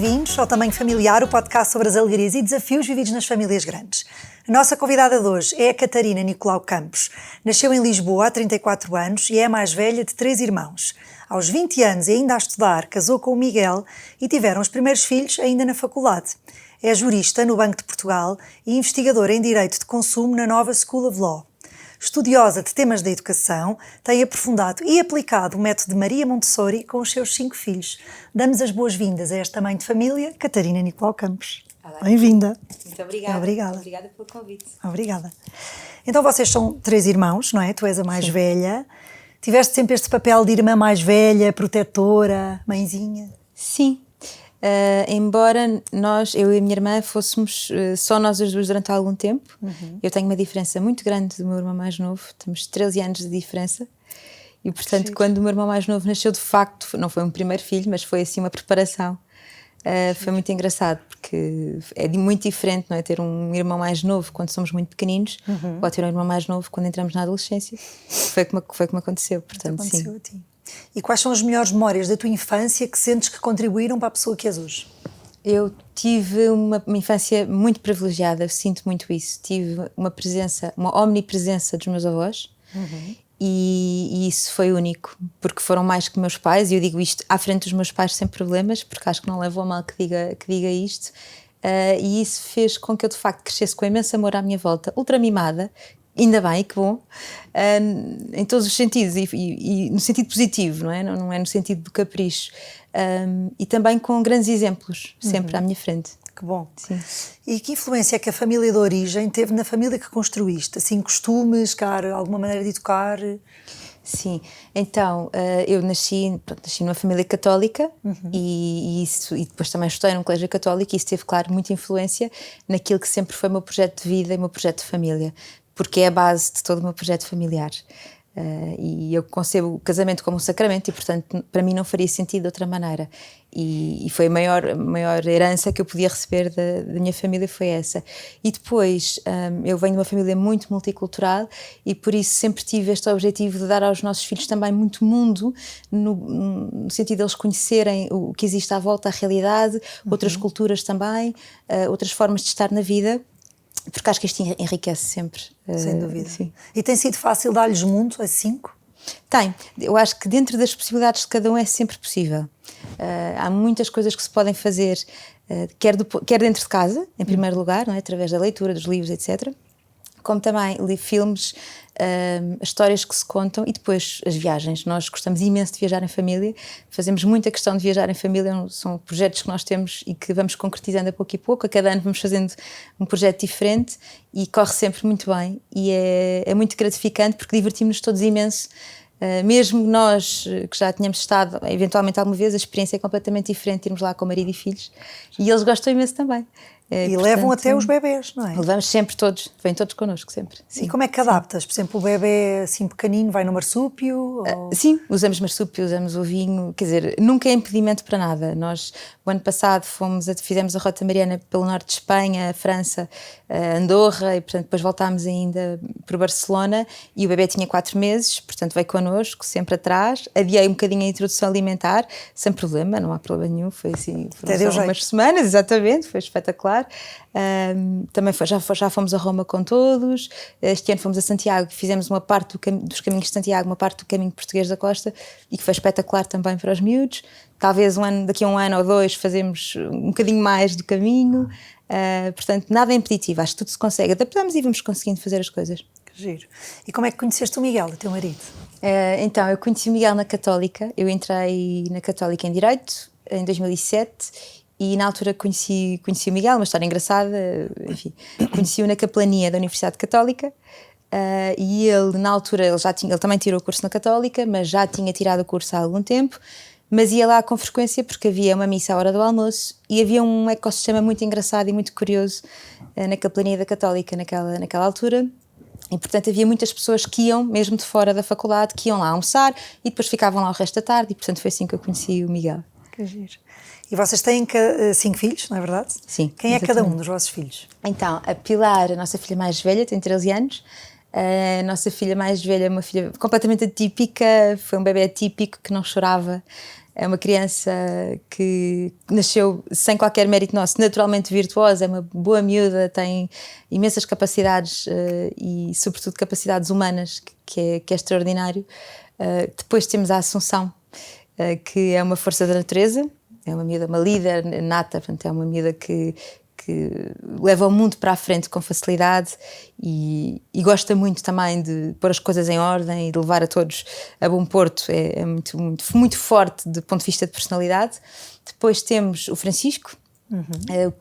bem-vindos ao Tamanho Familiar, o podcast sobre as alegrias e desafios vividos nas famílias grandes. A nossa convidada de hoje é a Catarina Nicolau Campos. Nasceu em Lisboa há 34 anos e é a mais velha de 3 irmãos. Aos 20 anos e ainda a estudar, casou com o Miguel e tiveram os primeiros filhos ainda na faculdade. É jurista no Banco de Portugal e investigadora em Direito de Consumo na Nova School of Law. Estudiosa de temas da educação, tem aprofundado e aplicado o método de Maria Montessori com os seus 5 filhos. Damos as boas-vindas a esta mãe de família, Catarina Nicolau Campos. Olá. Bem-vinda. Muito obrigada. Obrigada pelo convite. Obrigada. Então vocês são 3 irmãos, não é? Tu és a mais velha. Tiveste sempre este papel de irmã mais velha, protetora, mãezinha? Sim. Embora eu e a minha irmã fôssemos só nós as duas durante algum tempo, eu tenho uma diferença muito grande do meu irmão mais novo, temos 13 anos de diferença e portanto quando o meu irmão mais novo nasceu, de facto, não foi um primeiro filho, mas foi assim uma preparação. Foi muito engraçado porque é muito diferente, não é? Ter um irmão mais novo quando somos muito pequeninos ou ter um irmão mais novo quando entramos na adolescência. Foi como aconteceu, portanto, aconteceu sim. A ti. E quais são as melhores memórias da tua infância que sentes que contribuíram para a pessoa que és hoje? Eu tive uma infância muito privilegiada, sinto muito isso. Tive uma omnipresença dos meus avós e isso foi único, porque foram mais que meus pais, e eu digo isto à frente dos meus pais sem problemas, porque acho que não levo a mal que diga isto, e isso fez com que eu de facto crescesse com imenso amor à minha volta, ultra mimada. Ainda bem, que bom, em todos os sentidos e no sentido positivo, não é? Não é no sentido do capricho. E também com grandes exemplos, sempre à minha frente. Que bom. Sim. E que influência é que a família de origem teve na família que construíste? Assim, costumes, alguma maneira de educar? Sim, então eu nasci numa família católica e depois também estudei num colégio católico e isso teve, claro, muita influência naquilo que sempre foi o meu projeto de vida e o meu projeto de família, porque é a base de todo o meu projeto familiar. E eu concebo o casamento como um sacramento e, portanto, para mim não faria sentido de outra maneira. E foi a maior herança que eu podia receber da minha família, foi essa. E depois, eu venho de uma família muito multicultural e por isso sempre tive este objetivo de dar aos nossos filhos também muito mundo, no sentido de eles conhecerem o que existe à volta, a realidade, outras culturas também, outras formas de estar na vida. Porque acho que isto enriquece sempre. Sem dúvida. Sim. E tem sido fácil dar-lhes mundo a 5? Tem. Eu acho que dentro das possibilidades de cada um é sempre possível. Há muitas coisas que se podem fazer, quer dentro de casa, em primeiro lugar, não é? Através da leitura, dos livros, etc. Como também filmes, as histórias que se contam e depois as viagens. Nós gostamos imenso de viajar em família, fazemos muita questão de viajar em família, são projetos que nós temos e que vamos concretizando a pouco, a cada ano vamos fazendo um projeto diferente e corre sempre muito bem e é muito gratificante porque divertimos-nos todos imenso. Mesmo nós que já tínhamos estado eventualmente alguma vez, a experiência é completamente diferente, irmos lá com o marido e filhos e eles gostam imenso também. E portanto, levam até os bebés, não é? Levamos sempre todos, vêm todos connosco sempre. Sim. E como é que adaptas? Por exemplo, o bebê assim pequenino vai no marsúpio? Ou... Sim, usamos marsúpio, usamos o vinho, quer dizer, nunca é impedimento para nada. Nós, o ano passado, fizemos a Rota Mariana pelo norte de Espanha, França, Andorra, e portanto depois voltámos ainda por Barcelona e o bebê tinha 4 meses, portanto veio connosco, sempre atrás. Adiei um bocadinho a introdução alimentar, sem problema, não há problema nenhum, foi assim, foram só umas semanas, exatamente, foi espetacular. Também já fomos a Roma com todos, este ano fomos a Santiago, fizemos uma parte dos caminhos de Santiago, uma parte do caminho português da costa e que foi espetacular também para os miúdos. Talvez daqui a um ano ou 2 fazemos um bocadinho mais do caminho, portanto nada é impeditivo, acho que tudo se consegue, adaptamos e vamos conseguindo fazer as coisas. Que giro. E como é que conheceste o Miguel, o teu marido? Então, eu conheci o Miguel na Católica, eu entrei na Católica em Direito em 2007 e na altura conheci o Miguel, uma história engraçada, enfim, conheci-o na capelania da Universidade Católica e ele na altura, ele também tirou o curso na Católica, mas já tinha tirado o curso há algum tempo, mas ia lá com frequência porque havia uma missa à hora do almoço e havia um ecossistema muito engraçado e muito curioso na capelania da Católica naquela altura. E, portanto, havia muitas pessoas que iam, mesmo de fora da faculdade, que iam lá almoçar e depois ficavam lá o resto da tarde e, portanto, foi assim que eu conheci o Miguel. Que giro. E vocês têm 5 filhos, não é verdade? Sim. Quem é cada um dos vossos filhos? Então, a Pilar, a nossa filha mais velha, tem 13 anos, A nossa filha mais velha é uma filha completamente atípica, foi um bebê atípico que não chorava. É uma criança que nasceu sem qualquer mérito nosso, naturalmente virtuosa, é uma boa miúda, tem imensas capacidades e, sobretudo, capacidades humanas, que é extraordinário. Depois temos a Assunção, que é uma força da natureza, é uma miúda, uma líder nata, portanto, é uma miúda que leva o mundo para a frente com facilidade e gosta muito também de pôr as coisas em ordem e de levar a todos a bom porto. É muito forte do ponto de vista de personalidade. Depois temos o Francisco,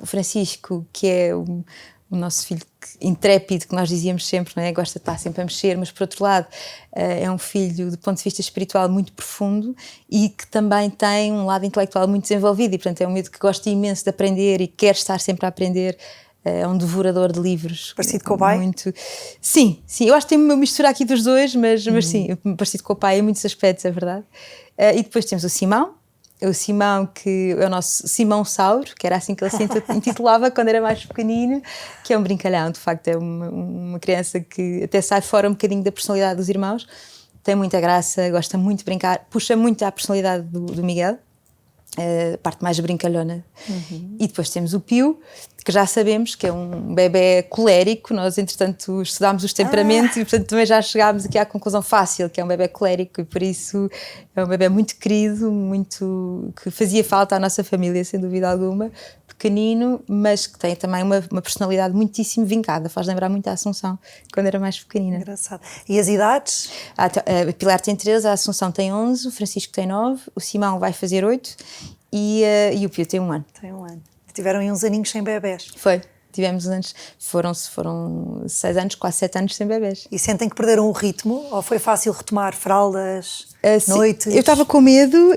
o Francisco, que é o nosso filho intrépido, que nós dizíamos sempre, não é? Gosta de estar sempre a mexer, mas por outro lado é um filho do ponto de vista espiritual muito profundo e que também tem um lado intelectual muito desenvolvido e portanto é um miúdo que gosta imenso de aprender e quer estar sempre a aprender. É um devorador de livros. Parecido com o pai? Muito... Sim, eu acho que tem uma mistura aqui dos dois, mas sim, parecido com o pai em muitos aspectos, é verdade. E depois temos o Simão, que é o nosso Simão Sauro, que era assim que ele se intitulava quando era mais pequenino, que é um brincalhão, de facto, é uma criança que até sai fora um bocadinho da personalidade dos irmãos, tem muita graça, gosta muito de brincar, puxa muito à personalidade do Miguel, a parte mais brincalhona. E depois temos o Pio, que já sabemos que é um bebé colérico. Nós, entretanto, estudámos os temperamentos e, portanto, também já chegámos aqui à conclusão fácil, que é um bebé colérico e, por isso, é um bebé muito querido, que fazia falta à nossa família, sem dúvida alguma, pequenino, mas que tem também uma personalidade muitíssimo vincada, faz lembrar muito a Assunção, quando era mais pequenina. Engraçado. E as idades? A Pilar tem 13, a Assunção tem 11, o Francisco tem 9, o Simão vai fazer 8 e o Pio tem 1 ano. Tem 1 ano. Tiveram aí uns aninhos sem bebés. Foi. Tivemos antes, foram 6 anos, quase 7 anos sem bebés. E sentem que perderam o ritmo? Ou foi fácil retomar fraldas, noites? Eu estava com medo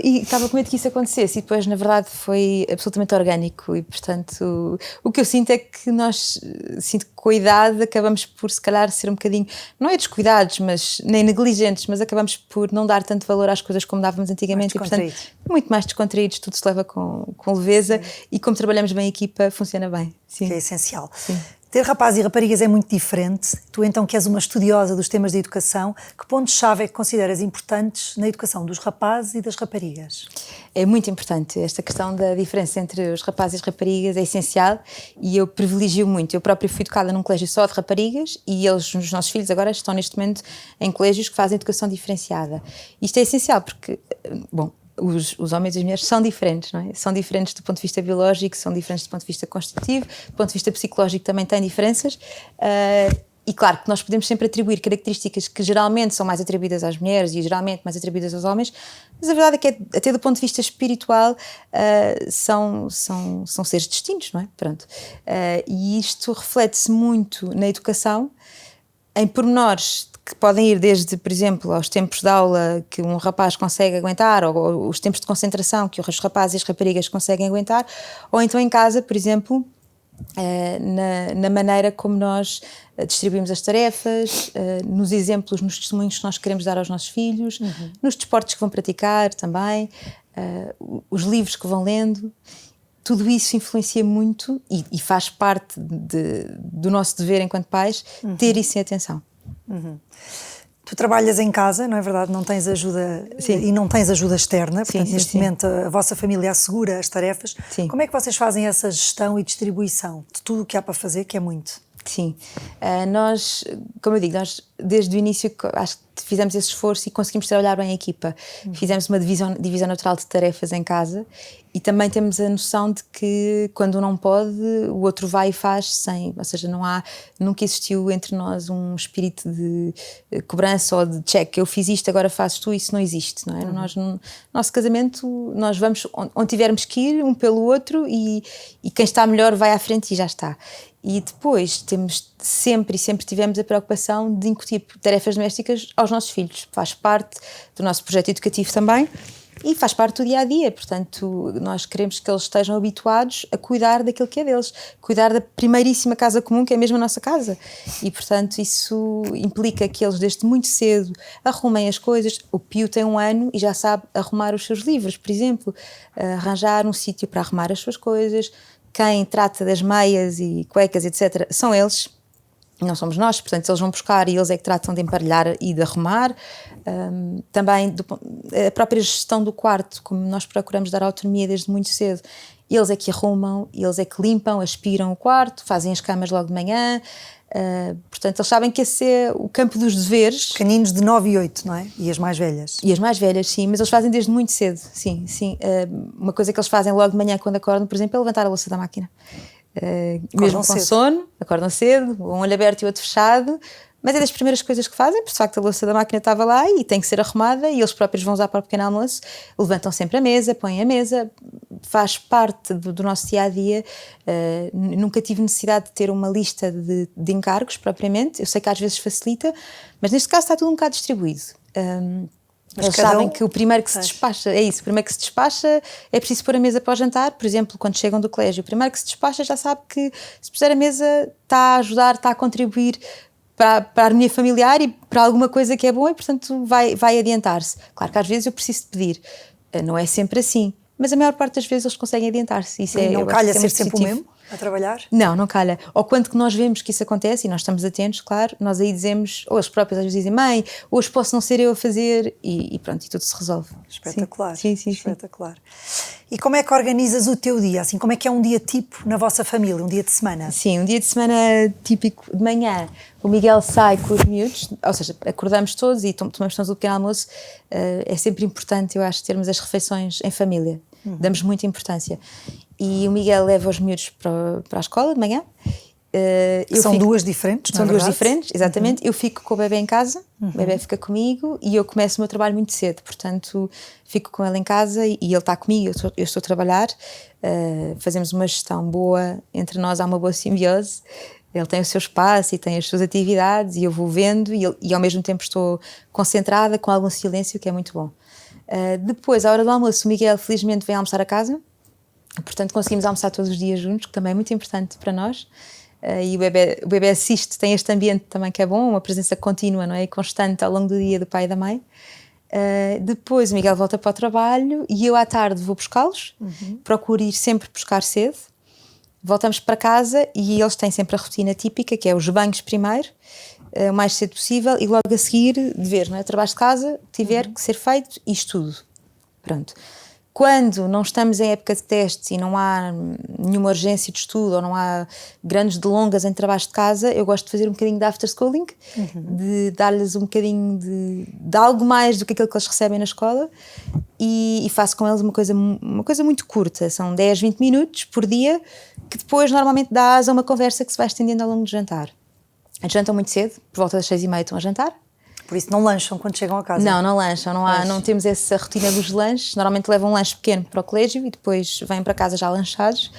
que isso acontecesse e depois, na verdade, foi absolutamente orgânico e, portanto, o que eu sinto é que sinto que com a idade acabamos por, se calhar, ser um bocadinho, não é descuidados, nem negligentes, mas acabamos por não dar tanto valor às coisas como dávamos antigamente e, portanto, muito mais descontraídos, tudo se leva com leveza. Sim. E como trabalhamos bem em equipa, funciona bem. Sim. Que é essencial. Sim. Ter rapazes e raparigas é muito diferente. Tu, então, que és uma estudiosa dos temas da educação, que pontos-chave é que consideras importantes na educação dos rapazes e das raparigas? É muito importante. Esta questão da diferença entre os rapazes e as raparigas é essencial e eu privilegio muito. Eu própria fui educada num colégio só de raparigas e os nossos filhos agora estão neste momento em colégios que fazem educação diferenciada. Isto é essencial porque, bom, os homens e as mulheres são diferentes, não é? São diferentes do ponto de vista biológico, são diferentes do ponto de vista constitutivo, do ponto de vista psicológico também têm diferenças. E claro que nós podemos sempre atribuir características que geralmente são mais atribuídas às mulheres e geralmente mais atribuídas aos homens, mas a verdade é que até do ponto de vista espiritual são seres distintos, não é? Pronto. E isto reflete-se muito na educação, em pormenores que podem ir desde, por exemplo, aos tempos de aula que um rapaz consegue aguentar, ou os tempos de concentração que os rapazes e as raparigas conseguem aguentar, ou então em casa, por exemplo, na maneira como nós distribuímos as tarefas, nos exemplos, nos testemunhos que nós queremos dar aos nossos filhos, nos desportos que vão praticar também, os livros que vão lendo. Tudo isso influencia muito e faz parte do nosso dever enquanto pais ter isso em atenção. Tu trabalhas em casa, não é verdade? Não tens ajuda. Sim. E não tens ajuda externa, portanto, neste momento a vossa família assegura as tarefas. Sim. Como é que vocês fazem essa gestão e distribuição de tudo o que há para fazer, que é muito? Sim, nós, como eu digo, nós desde o início acho que fizemos esse esforço e conseguimos trabalhar bem a equipa. Fizemos uma divisão natural de tarefas em casa e também temos a noção de que quando um não pode, o outro vai e faz sem, ou seja, nunca existiu entre nós um espírito de cobrança ou de check, eu fiz isto, agora fazes tu, isso não existe, não é? Nós, no nosso casamento, nós vamos onde tivermos que ir, um pelo outro e quem está melhor vai à frente e já está. E depois temos sempre tivemos a preocupação de incutir tarefas domésticas aos nossos filhos. Faz parte do nosso projeto educativo também e faz parte do dia-a-dia. Portanto, nós queremos que eles estejam habituados a cuidar daquilo que é deles, cuidar da primeiríssima casa comum, que é mesmo a nossa casa. E, portanto, isso implica que eles, desde muito cedo, arrumem as coisas. O Pio tem 1 ano e já sabe arrumar os seus livros, por exemplo, arranjar um sítio para arrumar as suas coisas. Quem trata das meias e cuecas, etc., são eles. não somos nós, portanto eles vão buscar e eles é que tratam de emparelhar e de arrumar. Também a própria gestão do quarto, como nós procuramos dar autonomia desde muito cedo, eles é que arrumam, eles é que limpam, aspiram o quarto, fazem as camas logo de manhã. Portanto, eles sabem que esse é o campo dos deveres. Pequeninos de 9 e 8, não é? E as mais velhas? E as mais velhas, sim, mas eles fazem desde muito cedo, sim. Uma coisa que eles fazem logo de manhã quando acordam, por exemplo, é levantar a louça da máquina. Mesmo com sono, acordam cedo, um olho aberto e outro fechado, mas é das primeiras coisas que fazem, porque de facto a louça da máquina estava lá e tem que ser arrumada e eles próprios vão usar para o pequeno almoço, levantam sempre a mesa, põem a mesa, faz parte do nosso dia-a-dia. Nunca tive necessidade de ter uma lista de encargos propriamente, eu sei que às vezes facilita, mas neste caso está tudo um bocado distribuído. Eles sabem que o primeiro que se despacha, é isso, o primeiro que se despacha é preciso pôr a mesa para o jantar, por exemplo, quando chegam do colégio, o primeiro que se despacha já sabe que se puser a mesa está a ajudar, está a contribuir para a harmonia familiar e para alguma coisa que é boa e, portanto, vai adiantar-se. Claro que às vezes eu preciso de pedir, não é sempre assim, mas a maior parte das vezes eles conseguem adiantar-se. Isso não calha ser sempre o mesmo a trabalhar? Não calha. Ou quando que nós vemos que isso acontece e nós estamos atentos, claro, nós aí dizemos, ou eles próprios às vezes dizem, mãe, hoje posso não ser eu a fazer e pronto, e tudo se resolve. Espetacular. Sim. Espetacular. E como é que organizas o teu dia? Assim, como é que é um dia tipo na vossa família, um dia de semana? Sim, um dia de semana típico de manhã. O Miguel sai com os miúdos, ou seja, acordamos todos e tomamos todos o pequeno almoço. É sempre importante, eu acho, termos as refeições em família. Damos muita importância. E o Miguel leva os miúdos para a escola de manhã. São duas diferentes, São duas diferentes, exatamente. Eu fico com o bebê em casa, o bebê fica comigo e eu começo o meu trabalho muito cedo, portanto fico com ele em casa e ele está comigo, eu estou a trabalhar. Fazemos uma gestão boa entre nós, há uma boa simbiose. Ele tem o seu espaço e tem as suas atividades e eu vou vendo e ao mesmo tempo estou concentrada, com algum silêncio, que é muito bom. Depois, à hora do almoço, o Miguel felizmente vem almoçar a casa, portanto conseguimos almoçar todos os dias juntos, que também é muito importante para nós. E o bebê assiste, tem este ambiente também que é bom, uma presença contínua, não é? E constante ao longo do dia do pai e da mãe. Depois o Miguel volta para o trabalho e eu à tarde vou buscá-los, procuro ir sempre buscar cedo. Voltamos para casa e eles têm sempre a rotina típica, que é os banhos primeiro, o mais cedo possível, e logo a seguir deveres, não é? Trabalho de casa, tiver que ser feito e estudo. Pronto. Quando não estamos em época de testes e não há nenhuma urgência de estudo ou não há grandes delongas em trabalhos de casa, eu gosto de fazer um bocadinho de after-schooling, de dar-lhes um bocadinho de algo mais do que aquilo que eles recebem na escola e faço com eles uma coisa muito curta, são 10, 20 minutos por dia, que depois normalmente dá asa a uma conversa que se vai estendendo ao longo do jantar. Eles jantam muito cedo, por volta das 6h30 estão a jantar. Por isso não lancham quando chegam a casa? Não lancham, não temos essa rotina dos lanches. Normalmente levam um lanche pequeno para o colégio e depois vêm para casa já lanchados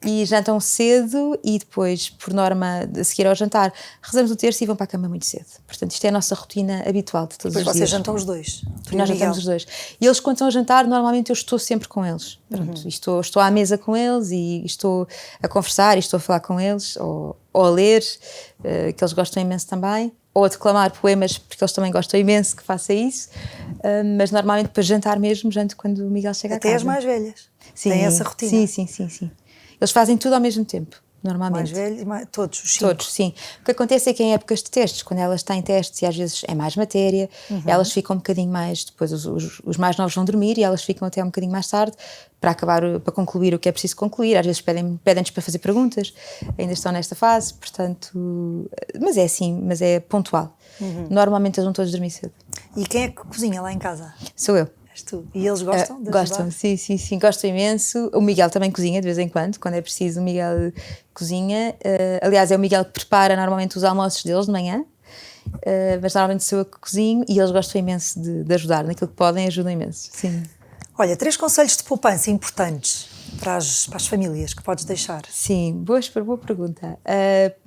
e jantam cedo e depois, por norma, a seguir ao jantar, rezamos o terço e vão para a cama muito cedo. Portanto, isto é a nossa rotina habitual de todos os dias. Depois vocês jantam os dois? Nós jantamos os dois. E eles, quando estão a jantar, normalmente eu estou sempre com eles. Pronto, estou à mesa com eles e estou a conversar e estou a falar com eles ou a ler, que eles gostam imenso também. Ou a declamar poemas, porque eles também gostam imenso que faça isso, mas normalmente para jantar mesmo, janto quando o Miguel chega a casa. Até as mais velhas têm essa rotina? Sim. Eles fazem tudo ao mesmo tempo, normalmente. Mais velhos, todos os 5? Todos, sim. O que acontece é que em épocas de testes, quando elas têm testes e às vezes é mais matéria, elas ficam um bocadinho mais, depois os mais novos vão dormir e elas ficam até um bocadinho mais tarde para concluir o que é preciso concluir. Às vezes pedem-nos para fazer perguntas, ainda estão nesta fase, portanto, mas é assim, mas é pontual. Normalmente eles vão todos dormir cedo. E quem é que cozinha lá em casa? Sou eu. És tu. E eles gostam de Gostam, sim, gostam imenso. O Miguel também cozinha de vez em quando é preciso o Miguel cozinha. Aliás, é o Miguel que prepara normalmente os almoços deles de manhã, mas normalmente sou eu que cozinho e eles gostam imenso de ajudar, naquilo que podem, ajudam imenso, sim. Olha, 3 conselhos de poupança importantes para as famílias que podes deixar. Sim, boa pergunta.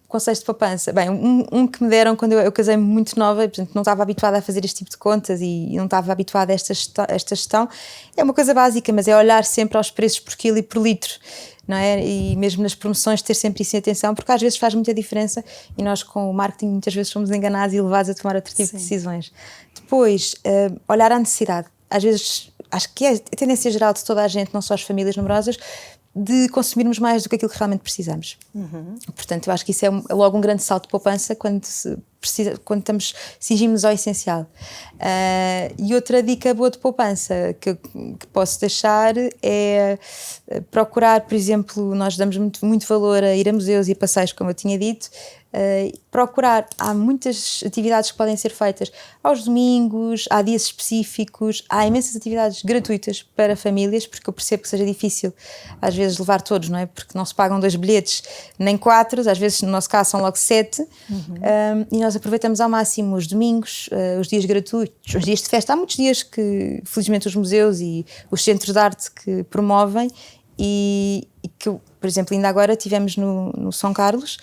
Conselhos de poupança. Bem, um que me deram quando eu casei-me muito nova, portanto não estava habituada a fazer este tipo de contas e não estava habituada a esta gestão. É uma coisa básica, mas é olhar sempre aos preços por quilo e por litro, não é? E mesmo nas promoções ter sempre isso em atenção, porque às vezes faz muita diferença e nós com o marketing muitas vezes somos enganados e levados a tomar outro tipo de decisões. Depois, olhar à necessidade. Às vezes, acho que é a tendência geral de toda a gente, não só as famílias numerosas, de consumirmos mais do que aquilo que realmente precisamos. Portanto, eu acho que isso é logo um grande salto de poupança quando cingimos ao essencial. E outra dica boa de poupança que posso deixar é procurar, por exemplo, nós damos muito valor a ir a museus e a passeios, como eu tinha dito, procurar, há muitas atividades que podem ser feitas aos domingos, há dias específicos, há imensas atividades gratuitas para famílias, porque eu percebo que seja difícil às vezes levar todos, não é? Porque não se pagam 2 bilhetes nem 4, às vezes no nosso caso são logo 7, e nós aproveitamos ao máximo os domingos, os dias gratuitos, os dias de festa. Há muitos dias que felizmente os museus e os centros de arte que promovem, e que, por exemplo, ainda agora tivemos no São Carlos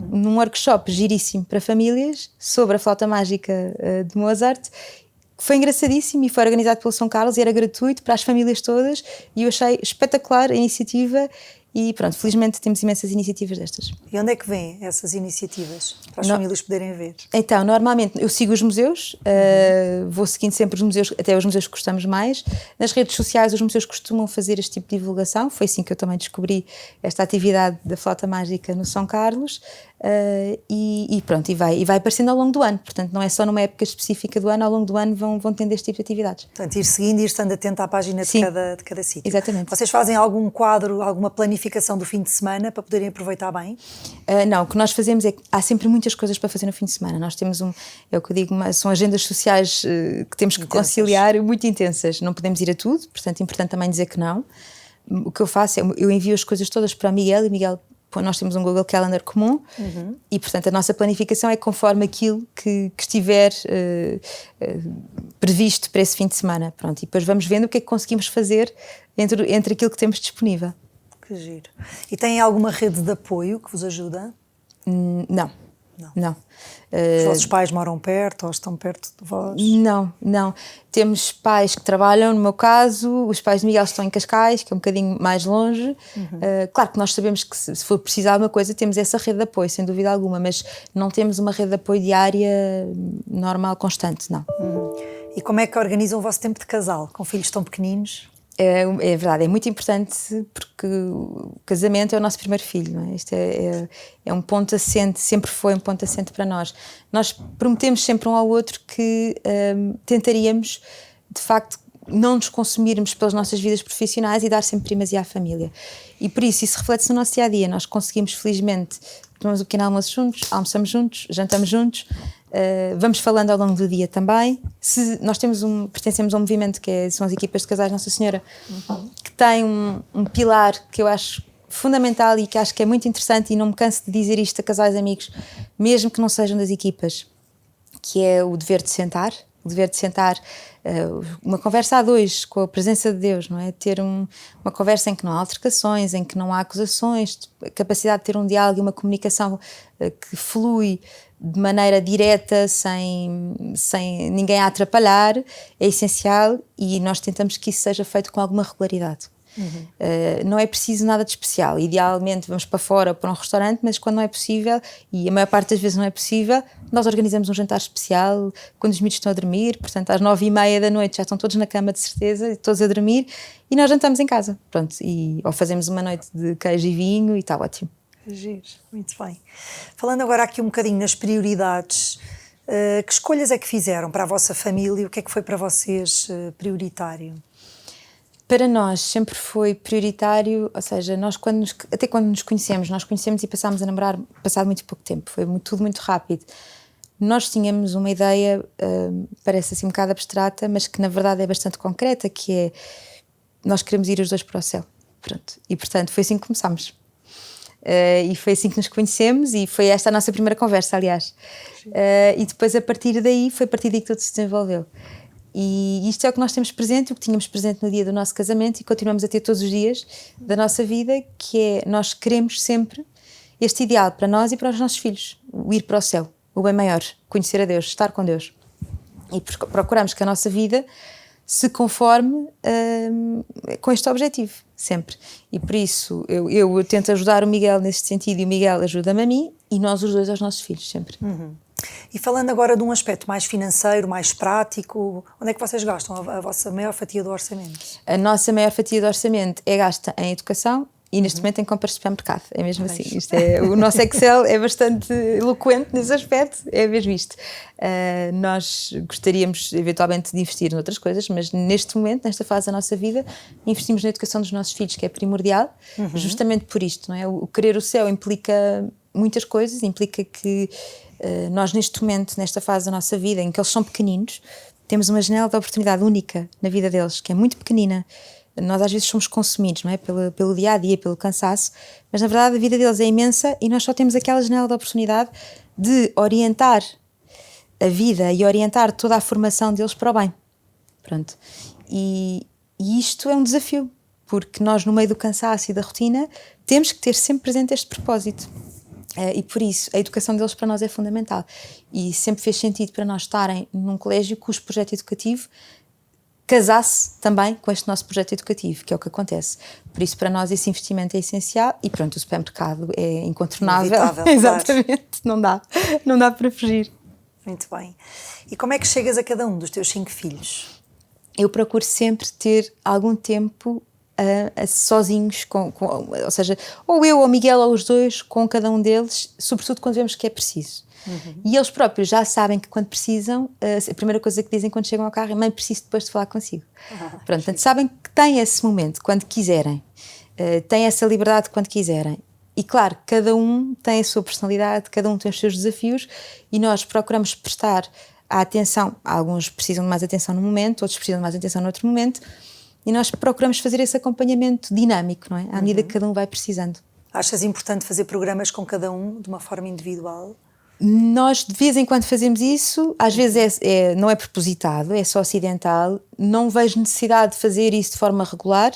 num workshop giríssimo para famílias sobre a flauta mágica de Mozart, que foi engraçadíssimo e foi organizado pelo São Carlos e era gratuito para as famílias todas, e eu achei espetacular a iniciativa. E pronto, felizmente temos imensas iniciativas destas. E onde é que vêm essas iniciativas para as famílias poderem ver? Então, normalmente eu sigo os museus, vou seguindo sempre os museus, até os museus que gostamos mais. Nas redes sociais os museus costumam fazer este tipo de divulgação, foi assim que eu também descobri esta atividade da flauta mágica no São Carlos, e pronto, e vai aparecendo ao longo do ano, portanto não é só numa época específica do ano, ao longo do ano vão tendo este tipo de atividades. Portanto, ir seguindo e ir estando atento à página de cada sítio. Exatamente. Vocês fazem algum quadro, alguma planificação do fim de semana para poderem aproveitar bem? Não, o que nós fazemos é que há sempre muitas coisas para fazer no fim de semana. Nós temos é o que eu digo, são agendas sociais que temos que conciliar, muito intensas. Não podemos ir a tudo, portanto é importante também dizer que não. O que eu faço é, eu envio as coisas todas para o Miguel, e Miguel, nós temos um Google Calendar comum, e portanto a nossa planificação é conforme aquilo que estiver previsto para esse fim de semana. Pronto, e depois vamos vendo o que é que conseguimos fazer entre aquilo que temos disponível. Que giro. E têm alguma rede de apoio que vos ajuda? Não. Os vossos pais moram perto ou estão perto de vós? Não. Temos pais que trabalham, no meu caso, os pais de Miguel estão em Cascais, que é um bocadinho mais longe. Claro que nós sabemos que se for preciso alguma coisa temos essa rede de apoio, sem dúvida alguma, mas não temos uma rede de apoio diária, normal, constante, não. E como é que organizam o vosso tempo de casal, com filhos tão pequeninos? É verdade, é muito importante, porque o casamento é o nosso primeiro filho, não é? Isto é um ponto assente, sempre foi um ponto assente para nós. Nós prometemos sempre um ao outro que tentaríamos, de facto, não nos consumirmos pelas nossas vidas profissionais e dar sempre primazia à família. E por isso reflete-se no nosso dia-a-dia. Nós conseguimos, felizmente, tomamos o pequeno almoço juntos, almoçamos juntos, jantamos juntos, vamos falando ao longo do dia também. Nós pertencemos a um movimento que são as equipas de casais Nossa Senhora, que tem um pilar que eu acho fundamental e que acho que é muito interessante, e não me canso de dizer isto a casais amigos, mesmo que não sejam das equipas, que é o dever de sentar. O dever de sentar, uma conversa a dois, com a presença de Deus, não é? Ter uma conversa em que não há altercações, em que não há acusações, a capacidade de ter um diálogo e uma comunicação que flui de maneira direta, sem ninguém a atrapalhar, é essencial, e nós tentamos que isso seja feito com alguma regularidade. Não é preciso nada de especial. Idealmente vamos para fora, para um restaurante, mas quando não é possível, e a maior parte das vezes não é possível, nós organizamos um jantar especial quando os miúdos estão a dormir. Portanto, às 9h30 da noite já estão todos na cama, de certeza, todos a dormir, e nós jantamos em casa. Pronto, ou fazemos uma noite de queijo e vinho, e está ótimo. Giro, muito bem. Falando agora aqui um bocadinho nas prioridades, que escolhas é que fizeram para a vossa família? O que é que foi para vocês prioritário? Para nós sempre foi prioritário, ou seja, nós até quando nos conhecemos e passámos a namorar passado muito pouco tempo, foi tudo muito rápido. Nós tínhamos uma ideia, parece assim um bocado abstrata, mas que na verdade é bastante concreta, que é, nós queremos ir os dois para o céu. Pronto. E portanto foi assim que começámos. E foi assim que nos conhecemos, e foi esta a nossa primeira conversa, aliás. E depois, a partir daí que tudo se desenvolveu. E isto é o que nós temos presente, o que tínhamos presente no dia do nosso casamento, e continuamos a ter todos os dias da nossa vida, que é, nós queremos sempre este ideal para nós e para os nossos filhos, o ir para o céu, o bem maior, conhecer a Deus, estar com Deus. E procuramos que a nossa vida se conforme com este objetivo, sempre. E por isso eu tento ajudar o Miguel neste sentido, e o Miguel ajuda-me a mim, e nós os dois aos nossos filhos, sempre. E falando agora de um aspecto mais financeiro, mais prático, onde é que vocês gastam a vossa maior fatia do orçamento? A nossa maior fatia do orçamento é gasta em educação e neste momento em compras de supermercado, é mesmo assim. O nosso Excel é bastante eloquente nesse aspecto, é mesmo isto. Nós gostaríamos eventualmente de investir noutras coisas, mas neste momento, nesta fase da nossa vida, investimos na educação dos nossos filhos, que é primordial, justamente por isto, não é? O querer o céu implica muitas coisas, implica que nós neste momento, nesta fase da nossa vida, em que eles são pequeninos, temos uma janela de oportunidade única na vida deles, que é muito pequenina. Nós às vezes somos consumidos, não é? Pelo dia-a-dia, pelo cansaço, mas na verdade a vida deles é imensa e nós só temos aquela janela de oportunidade de orientar a vida e orientar toda a formação deles para o bem. Pronto. E isto é um desafio, porque nós no meio do cansaço e da rotina temos que ter sempre presente este propósito. E por isso a educação deles para nós é fundamental. E sempre fez sentido para nós estarem num colégio cujo projeto educativo casasse também com este nosso projeto educativo, que é o que acontece. Por isso, para nós, esse investimento é essencial e pronto, o supermercado é incontornável. Inevitável, Exatamente, claro. Não dá para fugir. Muito bem. E como é que chegas a cada um dos teus 5 filhos? Eu procuro sempre ter algum tempo sozinhos, ou seja, ou eu ou o Miguel ou os dois, com cada um deles, sobretudo quando vemos que é preciso. E eles próprios já sabem que quando precisam, a primeira coisa que dizem quando chegam ao carro é: mãe, preciso depois de falar consigo. Pronto, portanto, sabem que têm esse momento quando quiserem, têm essa liberdade quando quiserem. E claro, cada um tem a sua personalidade, cada um tem os seus desafios e nós procuramos prestar a atenção. Alguns precisam de mais atenção num momento, outros precisam de mais atenção noutro momento, e nós procuramos fazer esse acompanhamento dinâmico, não é? À medida que cada um vai precisando. Achas importante fazer programas com cada um de uma forma individual? Nós de vez em quando fazemos isso, às vezes não é propositado, é só acidental. Não vejo necessidade de fazer isso de forma regular,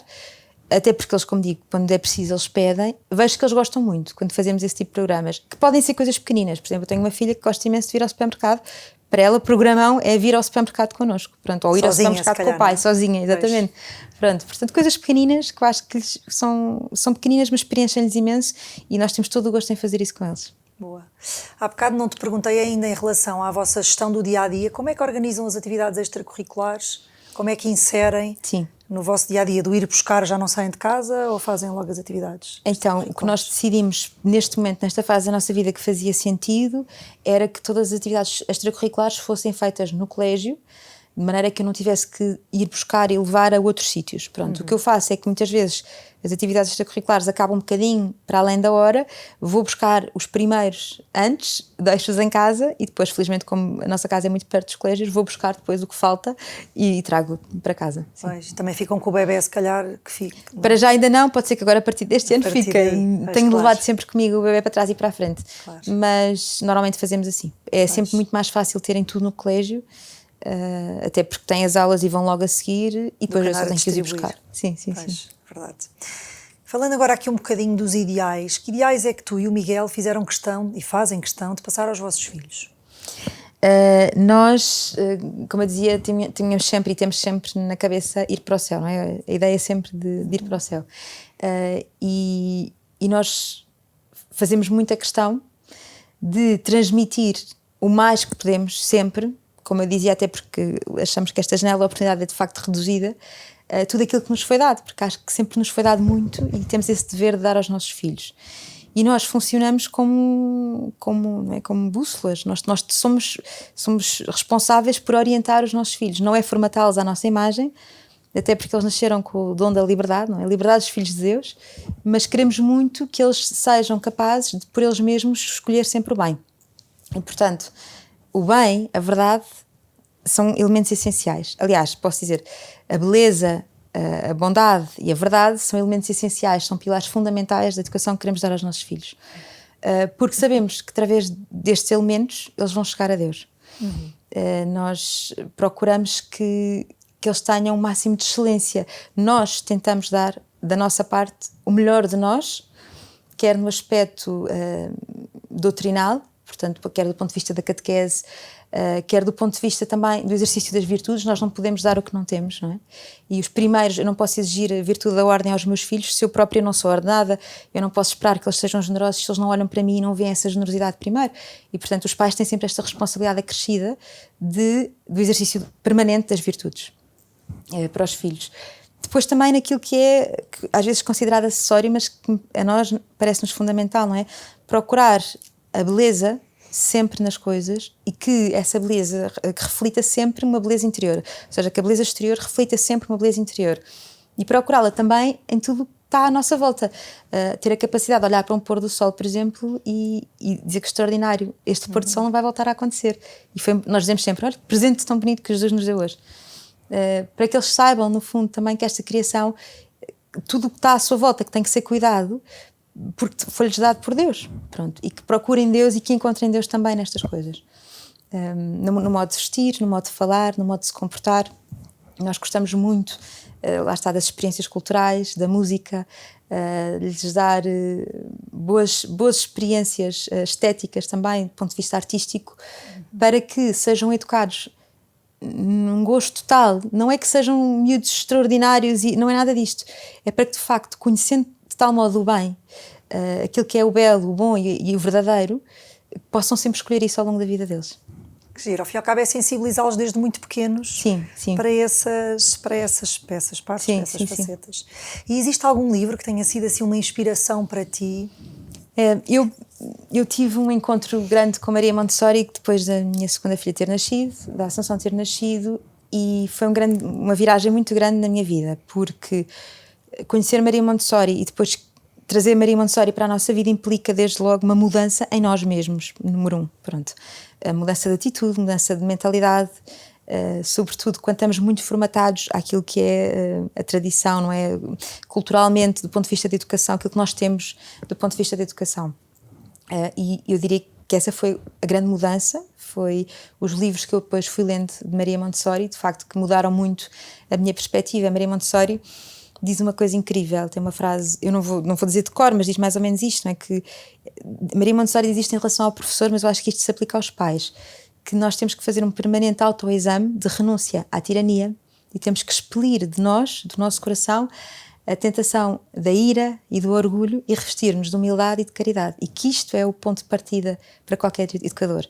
até porque eles, como digo, quando é preciso eles pedem. Vejo que eles gostam muito quando fazemos esse tipo de programas, que podem ser coisas pequeninas. Por exemplo, eu tenho uma filha que gosta imenso de vir ao supermercado. Para ela, o programão é vir ao supermercado connosco, pronto, ou ir sozinha, ao supermercado com o pai, sozinha, exatamente. Pronto, portanto, coisas pequeninas que eu acho que são pequeninas, mas preenchem-lhes imenso e nós temos todo o gosto em fazer isso com eles. Boa. Há bocado não te perguntei ainda em relação à vossa gestão do dia-a-dia, como é que organizam as atividades extracurriculares? Como é que inserem no vosso dia-a-dia? Do ir buscar, já não saem de casa ou fazem logo as atividades? Então, o que nós decidimos neste momento, nesta fase da nossa vida que fazia sentido, era que todas as atividades extracurriculares fossem feitas no colégio, de maneira que eu não tivesse que ir buscar e levar a outros sítios. Pronto, o que eu faço é que muitas vezes as atividades extracurriculares acabam um bocadinho para além da hora, vou buscar os primeiros antes, deixo-os em casa e depois, felizmente, como a nossa casa é muito perto dos colégios, vou buscar depois o que falta e trago para casa. Pois, também ficam com o bebê, se calhar, que fique. Para já ainda não, pode ser que agora a partir deste ano fique. Tenho levado sempre comigo o bebê para trás e para a frente, mas normalmente fazemos assim. É sempre muito mais fácil terem tudo no colégio, até porque têm as aulas e vão logo a seguir e depois eu só tenho que ir buscar. Sim. Verdade. Falando agora aqui um bocadinho dos ideais, que ideais é que tu e o Miguel fizeram questão e fazem questão de passar aos vossos filhos? Nós, como eu dizia, tínhamos sempre e temos sempre na cabeça ir para o céu, não é? A ideia é sempre de ir para o céu. E nós fazemos muita questão de transmitir o mais que podemos sempre, como eu dizia, até porque achamos que esta janela de oportunidade é de facto reduzida, tudo aquilo que nos foi dado, porque acho que sempre nos foi dado muito e temos esse dever de dar aos nossos filhos. E nós funcionamos como bússolas, nós somos responsáveis por orientar os nossos filhos, não é formatá-los à nossa imagem, até porque eles nasceram com o dom da liberdade, não é? A liberdade dos filhos de Deus, mas queremos muito que eles sejam capazes de, por eles mesmos, escolher sempre o bem. E, portanto, o bem, a verdade, são elementos essenciais. Aliás, posso dizer, a beleza, a bondade e a verdade são elementos essenciais, são pilares fundamentais da educação que queremos dar aos nossos filhos. Porque sabemos que através destes elementos eles vão chegar a Deus. Nós procuramos que eles tenham o máximo de excelência. Nós tentamos dar, da nossa parte, o melhor de nós, quer no aspecto doutrinal, portanto, quer do ponto de vista da catequese, quer do ponto de vista também do exercício das virtudes. Nós não podemos dar o que não temos, não é? E os primeiros, eu não posso exigir a virtude da ordem aos meus filhos se eu própria não sou ordenada, eu não posso esperar que eles sejam generosos se eles não olham para mim e não veem essa generosidade primeiro. E, portanto, os pais têm sempre esta responsabilidade acrescida do exercício permanente das virtudes para os filhos. Depois também naquilo que às vezes considerado acessório, mas que a nós parece-nos fundamental, não é? Procurar a beleza sempre nas coisas e que essa beleza que reflita sempre uma beleza interior, ou seja, que a beleza exterior reflita sempre uma beleza interior, e procurá-la também em tudo que está à nossa volta. Ter a capacidade de olhar para um pôr do sol, por exemplo, e dizer que extraordinário, este pôr do sol não vai voltar a acontecer. Nós dizemos sempre, olha, que presente tão bonito que Jesus nos deu hoje. Para que eles saibam, no fundo, também que esta criação, tudo o que está à sua volta, que tem que ser cuidado, porque foi-lhes dado por Deus, pronto, e que procurem Deus e que encontrem Deus também nestas coisas, no modo de vestir, no modo de falar, no modo de se comportar. Nós gostamos muito, lá está, das experiências culturais, da música, lhes dar boas experiências estéticas também, do ponto de vista artístico, para que sejam educados num gosto tal. Não é que sejam miúdos extraordinários, e não é nada disto, é para que de facto, conhecendo de tal modo o bem, aquilo que é o belo, o bom e o verdadeiro, possam sempre escolher isso ao longo da vida deles. Que giro, ao fim e ao cabo é sensibilizá-los desde muito pequenos, sim. para essas partes, para essas facetas. Sim. E existe algum livro que tenha sido assim uma inspiração para ti? Eu tive um encontro grande com Maria Montessori depois da minha segunda filha ter nascido, da Assunção ter nascido, e foi uma viragem muito grande na minha vida, porque conhecer Maria Montessori e depois trazer Maria Montessori para a nossa vida implica desde logo uma mudança em nós mesmos, número 1, pronto. A mudança de atitude, mudança de mentalidade, sobretudo quando estamos muito formatados àquilo que é a tradição, não é? Culturalmente, do ponto de vista da educação, aquilo que nós temos do ponto de vista da educação. E eu diria que essa foi a grande mudança, foi os livros que eu depois fui lendo de Maria Montessori, de facto, que mudaram muito a minha perspectiva. A Maria Montessori diz uma coisa incrível, tem uma frase, eu não vou dizer de cor, mas diz mais ou menos isto, não é? Que Maria Montessori diz isto em relação ao professor, mas eu acho que isto se aplica aos pais, que nós temos que fazer um permanente autoexame de renúncia à tirania e temos que expelir de nós, do nosso coração, a tentação da ira e do orgulho e revestir-nos de humildade e de caridade, e que isto é o ponto de partida para qualquer educador.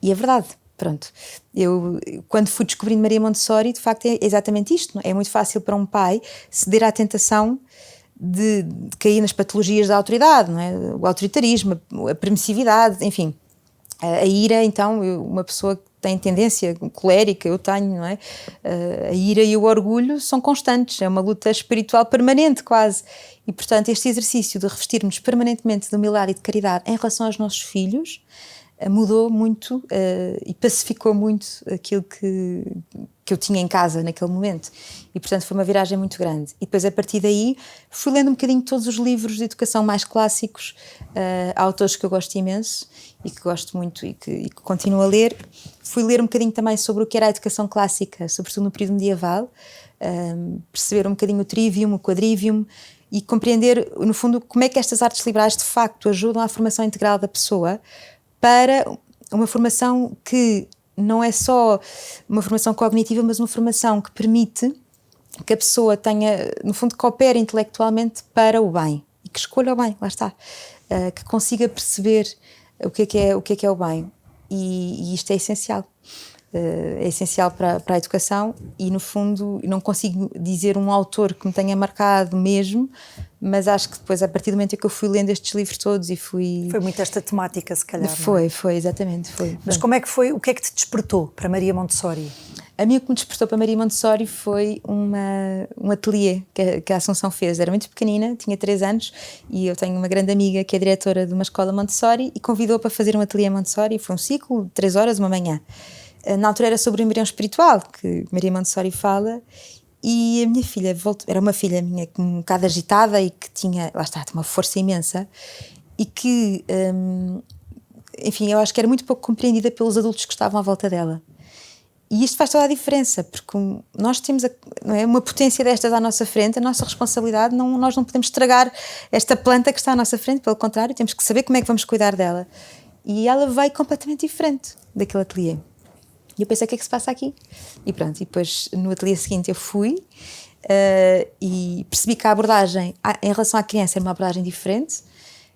E é verdade. Pronto, eu quando fui descobrindo Maria Montessori, de facto é exatamente isto, não é? É muito fácil para um pai ceder à tentação de cair nas patologias da autoridade, não é? O autoritarismo, a permissividade, enfim, a ira. Então, uma pessoa que tem tendência colérica, eu tenho, não é? A ira e o orgulho são constantes, é uma luta espiritual permanente quase, e portanto este exercício de revestirmos permanentemente de humildade e de caridade em relação aos nossos filhos mudou muito e pacificou muito aquilo que eu tinha em casa naquele momento, e portanto foi uma viragem muito grande. E depois a partir daí fui lendo um bocadinho todos os livros de educação mais clássicos, autores que eu gosto imenso e que gosto muito e que continuo a ler. Fui ler um bocadinho também sobre o que era a educação clássica, sobretudo no período medieval, perceber um bocadinho o trivium, o quadrivium, e compreender no fundo como é que estas artes liberais de facto ajudam à formação integral da pessoa, para uma formação que não é só uma formação cognitiva, mas uma formação que permite que a pessoa tenha, no fundo, coopere intelectualmente para o bem e que escolha o bem, lá está, que consiga perceber o que é o bem, e isto é essencial. É essencial para a educação, e no fundo não consigo dizer um autor que me tenha marcado mesmo, mas acho que depois, a partir do momento em que eu fui lendo estes livros todos e fui... Foi muito esta temática, se calhar. Foi, exatamente, foi. Mas como é que foi, o que é que te despertou para Maria Montessori? A mim o que me despertou para Maria Montessori foi um ateliê que a Assunção fez. Era muito pequenina, tinha 3 anos, e eu tenho uma grande amiga que é diretora de uma escola Montessori e convidou para fazer um ateliê Montessori. Foi um ciclo de 3 horas, uma manhã. Na altura era sobre o embrião espiritual, que Maria Montessori fala, e a minha filha era uma filha minha um bocado agitada e que tinha, lá está, uma força imensa, e que, enfim, eu acho que era muito pouco compreendida pelos adultos que estavam à volta dela. E isto faz toda a diferença, porque nós temos não é, uma potência destas à nossa frente, a nossa responsabilidade, nós não podemos estragar esta planta que está à nossa frente, pelo contrário, temos que saber como é que vamos cuidar dela. E ela veio completamente diferente daquele ateliê. E eu pensei, o que é que se passa aqui? E pronto, e depois no ateliê seguinte eu fui e percebi que a abordagem em relação à criança era uma abordagem diferente,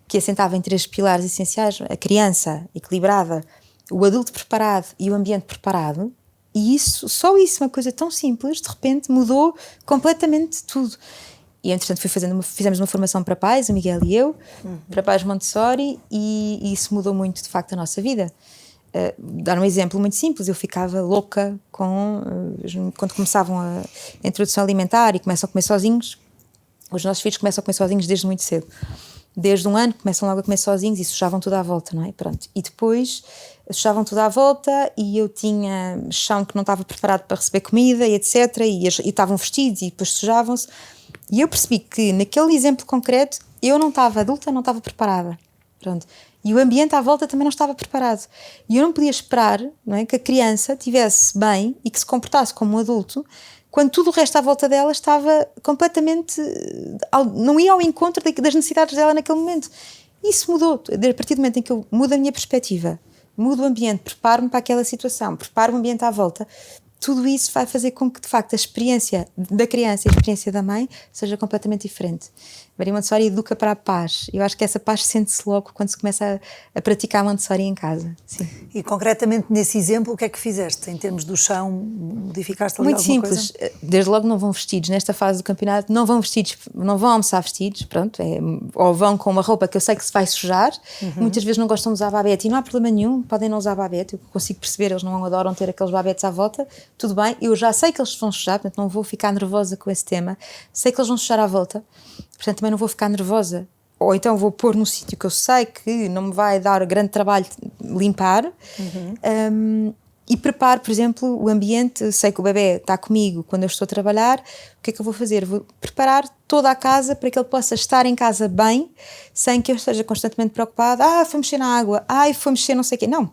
que assentava em 3 pilares essenciais: a criança equilibrada, o adulto preparado e o ambiente preparado. E isso, só isso, uma coisa tão simples, de repente mudou completamente tudo. E entretanto fizemos uma formação para pais, o Miguel e eu, para pais Montessori, e isso mudou muito de facto a nossa vida. Dar um exemplo muito simples, eu ficava louca quando começavam a introdução alimentar e começam a comer sozinhos. Os nossos filhos começam a comer sozinhos desde muito cedo. Desde 1 ano começam logo a comer sozinhos e sujavam tudo à volta, não é? Pronto. E depois sujavam tudo à volta e eu tinha chão que não estava preparado para receber comida e etc. E estavam vestidos e depois sujavam-se. E eu percebi que naquele exemplo concreto eu não estava adulta, não estava preparada. Pronto. E o ambiente à volta também não estava preparado. E eu não podia esperar, não é, que a criança estivesse bem e que se comportasse como um adulto quando tudo o resto à volta dela estava completamente... não ia ao encontro das necessidades dela naquele momento. Isso mudou. A partir do momento em que eu mudo a minha perspectiva, mudo o ambiente, preparo-me para aquela situação, preparo o ambiente à volta, tudo isso vai fazer com que, de facto, a experiência da criança e a experiência da mãe seja completamente diferente. Maria Montessori educa para a paz. Eu acho que essa paz sente-se logo quando se começa a praticar Montessori em casa. Sim. E concretamente nesse exemplo, o que é que fizeste? Em termos do chão, modificaste ali muito alguma simples. coisa? Desde logo não vão vestidos. Nesta fase do campeonato não vão vestidos, não vão almoçar vestidos, pronto, ou vão com uma roupa que eu sei que se vai sujar. Muitas vezes não gostam de usar babete e não há problema nenhum, podem não usar babete, eu consigo perceber, eles não adoram ter aqueles babetes à volta, tudo bem, eu já sei que eles vão sujar, portanto não vou ficar nervosa com esse tema, sei que eles vão sujar à volta, portanto também não vou ficar nervosa, ou então vou pôr num sítio que eu sei que não me vai dar grande trabalho limpar. E preparo, por exemplo, o ambiente. Sei que o bebê está comigo quando eu estou a trabalhar. O que é que eu vou fazer? Vou preparar toda a casa para que ele possa estar em casa bem, sem que eu esteja constantemente preocupada. Foi mexer na água, foi mexer não sei o quê. Não,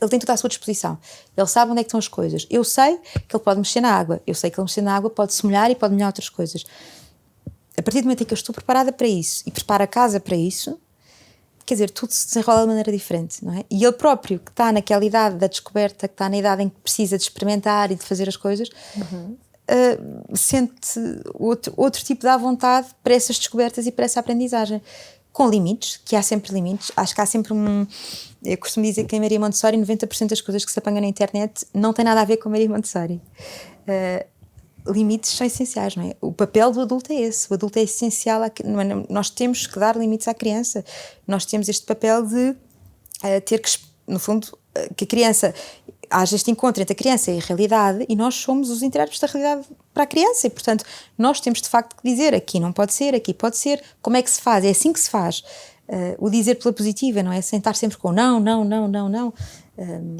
ele tem tudo à sua disposição, ele sabe onde é que estão as coisas. Eu sei que ele pode mexer na água, eu sei que ele mexer na água pode se molhar e pode molhar outras coisas. A partir do momento em que eu estou preparada para isso e preparo a casa para isso, quer dizer, tudo se desenrola de maneira diferente, não é? E ele próprio, que está naquela idade da descoberta, que está na idade em que precisa de experimentar e de fazer as coisas, sente outro tipo de vontade para essas descobertas e para essa aprendizagem. Com limites, que há sempre limites. Acho que há sempre eu costumo dizer que em Maria Montessori 90% das coisas que se apanham na internet não tem nada a ver com Maria Montessori. Limites são essenciais, não é? O papel do adulto é esse. O adulto é essencial. Nós temos que dar limites à criança. Nós temos este papel de ter que, no fundo, que a criança... Haja este encontro entre a criança e a realidade, e nós somos os intérpretes da realidade para a criança, e portanto nós temos de facto que dizer aqui não pode ser, aqui pode ser, como é que se faz, é assim que se faz. O dizer pela positiva, não é? Sentar sempre com não.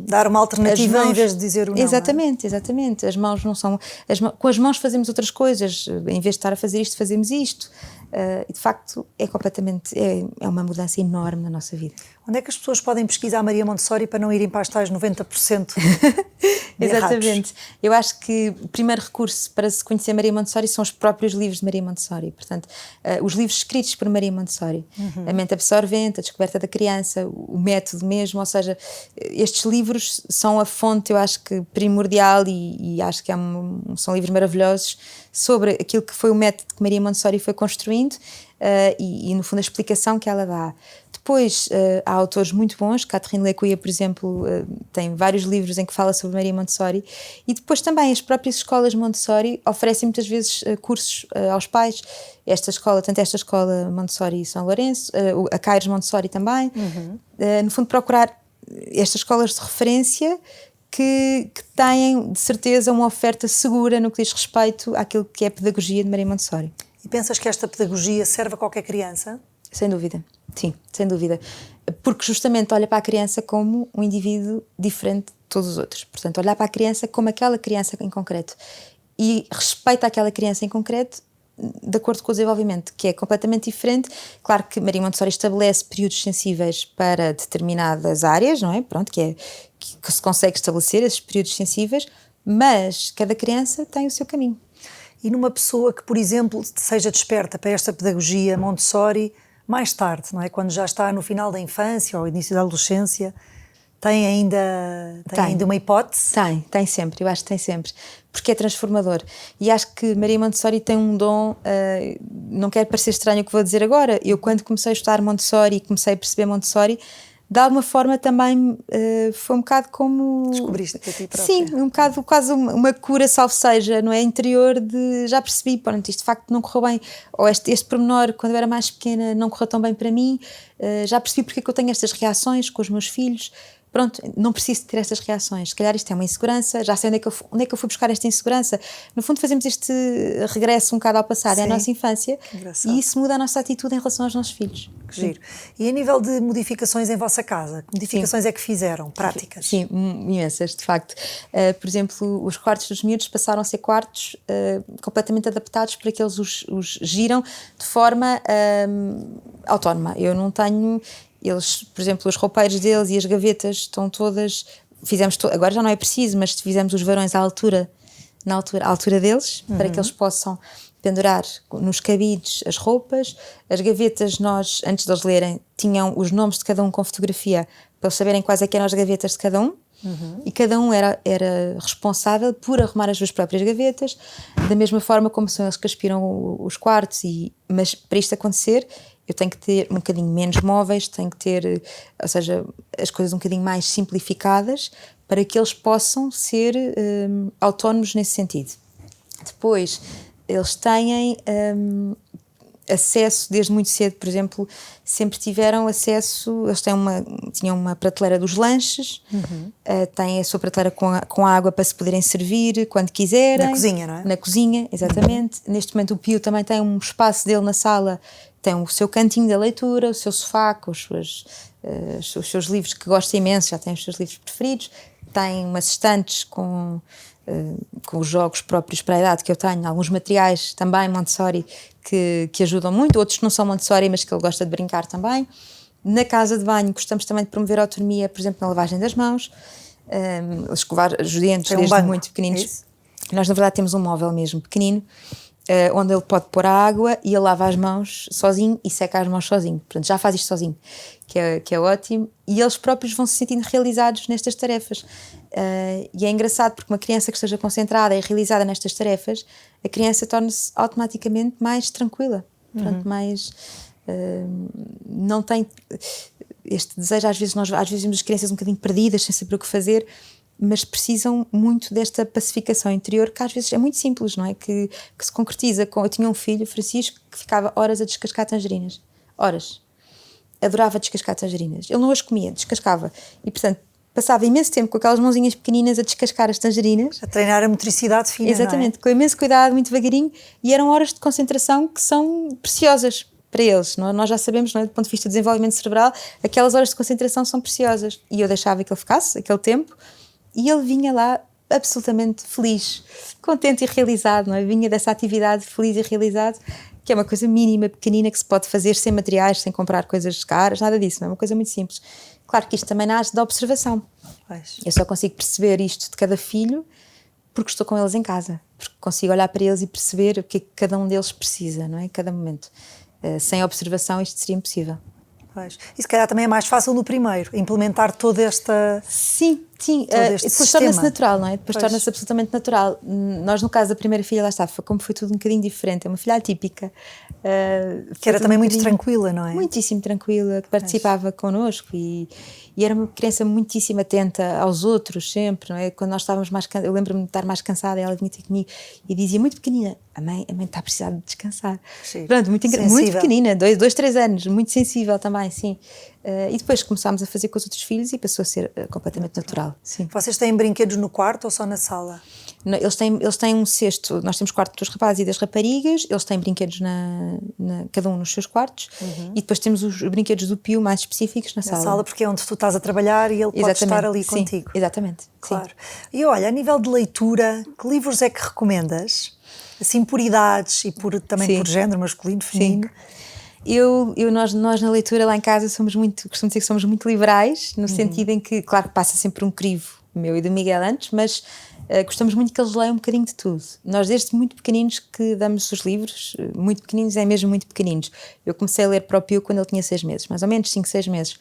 Dar uma alternativa em vez de dizer o não. Exatamente, exatamente. As mãos não são... com as mãos fazemos outras coisas, em vez de estar a fazer isto, fazemos isto. E de facto é completamente... É uma mudança enorme na nossa vida. Onde é que as pessoas podem pesquisar Maria Montessori para não irem para as tais 90%? Exatamente. Eu acho que o primeiro recurso para se conhecer Maria Montessori são os próprios livros de Maria Montessori. Portanto, os livros escritos por Maria Montessori. A mente absorvente, a descoberta da criança, o método mesmo, ou seja, estes livros são a fonte, eu acho que primordial, e acho que são livros maravilhosos sobre aquilo que foi o método que Maria Montessori foi construindo e no fundo a explicação que ela dá. Depois há autores muito bons, Catherine Lecuyer, por exemplo, tem vários livros em que fala sobre Maria Montessori, e depois também as próprias escolas Montessori oferecem muitas vezes cursos aos pais. Esta escola Montessori São Lourenço, a Kairos Montessori também, no fundo procurar estas escolas de referência que têm de certeza uma oferta segura no que diz respeito àquilo que é a pedagogia de Maria Montessori. E pensas que esta pedagogia serve a qualquer criança? Sem dúvida, sim, sem dúvida. Porque justamente olha para a criança como um indivíduo diferente de todos os outros. Portanto, olhar para a criança como aquela criança em concreto. E respeita aquela criança em concreto de acordo com o desenvolvimento, que é completamente diferente. Claro que Maria Montessori estabelece períodos sensíveis para determinadas áreas, não é? Pronto, que se consegue estabelecer esses períodos sensíveis, mas cada criança tem o seu caminho. E numa pessoa que, por exemplo, seja desperta para esta pedagogia Montessori mais tarde, não é? Quando já está no final da infância ou início da adolescência, tem ainda uma hipótese? Tem sempre, eu acho que tem sempre, porque é transformador. E acho que Maria Montessori tem um dom, não quero parecer estranho o que vou dizer agora, eu quando comecei a estudar Montessori e comecei a perceber Montessori, de alguma forma também foi um bocado como... Descobriste para ti própria. Sim, um bocado quase uma cura, salvo seja, não é? Interior de já percebi, pronto, isto de facto não correu bem, ou este pormenor quando eu era mais pequena não correu tão bem para mim, já percebi porque é que eu tenho estas reações com os meus filhos. Pronto, não preciso ter estas reações. Se calhar isto é uma insegurança, já sei onde é que eu fui buscar esta insegurança. No fundo, fazemos este regresso um bocado ao passado, é a nossa infância, e isso muda a nossa atitude em relação aos nossos filhos. Que giro. E a nível de modificações em vossa casa, que modificações é que fizeram? Práticas? Sim, imensas, de facto. Por exemplo, os quartos dos miúdos passaram a ser quartos completamente adaptados para que eles os giram de forma autónoma. Eu não tenho... Eles, por exemplo, os roupeiros deles e as gavetas estão todas... agora já não é preciso, mas fizemos os varões à altura deles, para que eles possam pendurar nos cabides as roupas. As gavetas, nós, antes de eles lerem, tinham os nomes de cada um com fotografia, para eles saberem quais é que eram as gavetas de cada um. E cada um era responsável por arrumar as suas próprias gavetas, da mesma forma como são eles que aspiram os quartos. Mas para isto acontecer, eu tenho que ter um bocadinho menos móveis, tenho que ter, ou seja, as coisas um bocadinho mais simplificadas para que eles possam ser autónomos nesse sentido. Depois, eles têm acesso desde muito cedo, por exemplo, sempre tiveram acesso, eles tinham uma prateleira dos lanches, têm a sua prateleira com água para se poderem servir quando quiserem. Na cozinha, não é? Na cozinha, exatamente. Neste momento o Pio também tem um espaço dele na sala, tem o seu cantinho da leitura, o seu sofá com os seus livros que gosta imenso, já tem os seus livros preferidos, tem umas estantes com os jogos próprios para a idade que eu tenho, alguns materiais também Montessori que ajudam muito, outros que não são Montessori mas que ele gosta de brincar também. Na casa de banho gostamos também de promover a autonomia, por exemplo, na lavagem das mãos, escovar os dentes desde muito pequeninos. Nós na verdade temos um móvel mesmo pequenino, onde ele pode pôr a água e ele lava as mãos sozinho e seca as mãos sozinho. Portanto, já faz isto sozinho, que é ótimo. E eles próprios vão se sentindo realizados nestas tarefas. E é engraçado porque uma criança que esteja concentrada e realizada nestas tarefas, a criança torna-se automaticamente mais tranquila. Portanto, mais... não tem este desejo, às vezes vemos as crianças um bocadinho perdidas, sem saber o que fazer, mas precisam muito desta pacificação interior, que às vezes é muito simples, não é? Que se concretiza eu tinha um filho, Francisco, que ficava horas a descascar tangerinas. Horas. Adorava descascar tangerinas. Ele não as comia, descascava. E, portanto, passava imenso tempo com aquelas mãozinhas pequeninas a descascar as tangerinas. A treinar a motricidade fina, exatamente, não é? Com imenso cuidado, muito devagarinho, e eram horas de concentração que são preciosas para eles. Nós já sabemos, não é? Do ponto de vista do desenvolvimento cerebral, aquelas horas de concentração são preciosas. E eu deixava que ele ficasse aquele tempo, e ele vinha lá absolutamente feliz, contente e realizado, não é? Vinha dessa atividade feliz e realizado, que é uma coisa mínima, pequenina, que se pode fazer sem materiais, sem comprar coisas caras, nada disso, não é? Uma coisa muito simples. Claro que isto também nasce da observação. Pois. Eu só consigo perceber isto de cada filho porque estou com eles em casa, porque consigo olhar para eles e perceber o que é que cada um deles precisa, não é? Cada momento. Sem observação isto seria impossível. Pois. E se calhar também é mais fácil no primeiro, implementar toda esta... Sim. Depois torna-se natural, não é? Depois torna-se absolutamente natural. Nós, no caso da primeira filha, lá está, como foi tudo um bocadinho diferente, é uma filha atípica. Que era também muito tranquila, não é? Muitíssimo tranquila, que participava connosco e era uma criança muitíssimo atenta aos outros sempre, não é? Quando nós estávamos mais cansados, eu lembro-me de estar mais cansada, ela vinha ter comigo e dizia muito pequenina, a mãe está a precisar de descansar. Sim. Pronto, muito pequenina, 2, 3 anos, muito sensível também, sim. E depois começámos a fazer com os outros filhos e passou a ser completamente natural. Sim. Vocês têm brinquedos no quarto ou só na sala? Não, eles têm um cesto, nós temos quarto dos rapazes e das raparigas, eles têm brinquedos cada um nos seus quartos, e depois temos os brinquedos do Pio mais específicos na sala. Na sala, porque é onde tu estás a trabalhar e ele pode estar ali contigo. Exatamente. Claro. Sim. E olha, a nível de leitura, que livros é que recomendas? Assim, por idades e também por género, masculino, feminino? Nós na leitura lá em casa costumo dizer que somos muito liberais, no sentido em que, claro, passa sempre um crivo meu e do Miguel antes, mas gostamos muito que eles leiam um bocadinho de tudo. Nós desde muito pequeninos que damos os livros, muito pequeninos é mesmo muito pequeninos. Eu comecei a ler para o Pio quando ele tinha 6 meses, mais ou menos 5, 6 meses.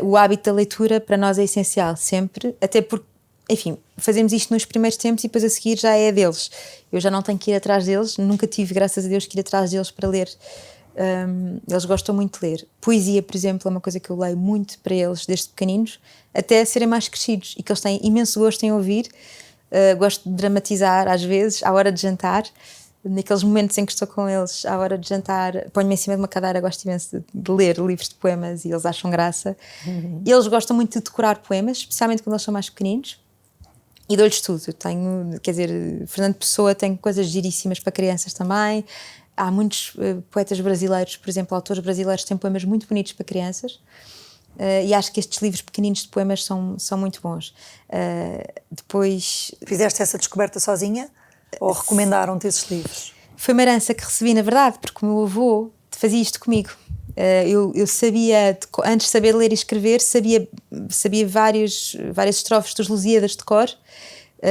O hábito da leitura para nós é essencial, sempre, até porque, enfim, fazemos isto nos primeiros tempos e depois a seguir já é deles. Eu já não tenho que ir atrás deles, nunca tive, graças a Deus, que ir atrás deles para ler Eles gostam muito de ler. Poesia, por exemplo, é uma coisa que eu leio muito para eles desde pequeninos, até serem mais crescidos, e que eles têm imenso gosto em ouvir. Gosto de dramatizar às vezes, à hora de jantar, naqueles momentos em que estou com eles, à hora de jantar, ponho-me em cima de uma cadeira, gosto imenso de ler livros de poemas e eles acham graça. Eles gostam muito de decorar poemas, especialmente quando eles são mais pequeninos, e dou-lhes tudo. Eu tenho, quer dizer, Fernando Pessoa tem coisas giríssimas para crianças também. Há muitos poetas brasileiros, por exemplo, autores brasileiros que têm poemas muito bonitos para crianças. E acho que estes livros pequeninos de poemas são muito bons. Depois... Fizeste essa descoberta sozinha? Ou recomendaram-te esses livros? Foi uma herança que recebi, na verdade, porque o meu avô fazia isto comigo. Eu sabia, antes de saber ler e escrever, sabia várias estrofes dos Lusíadas de cor,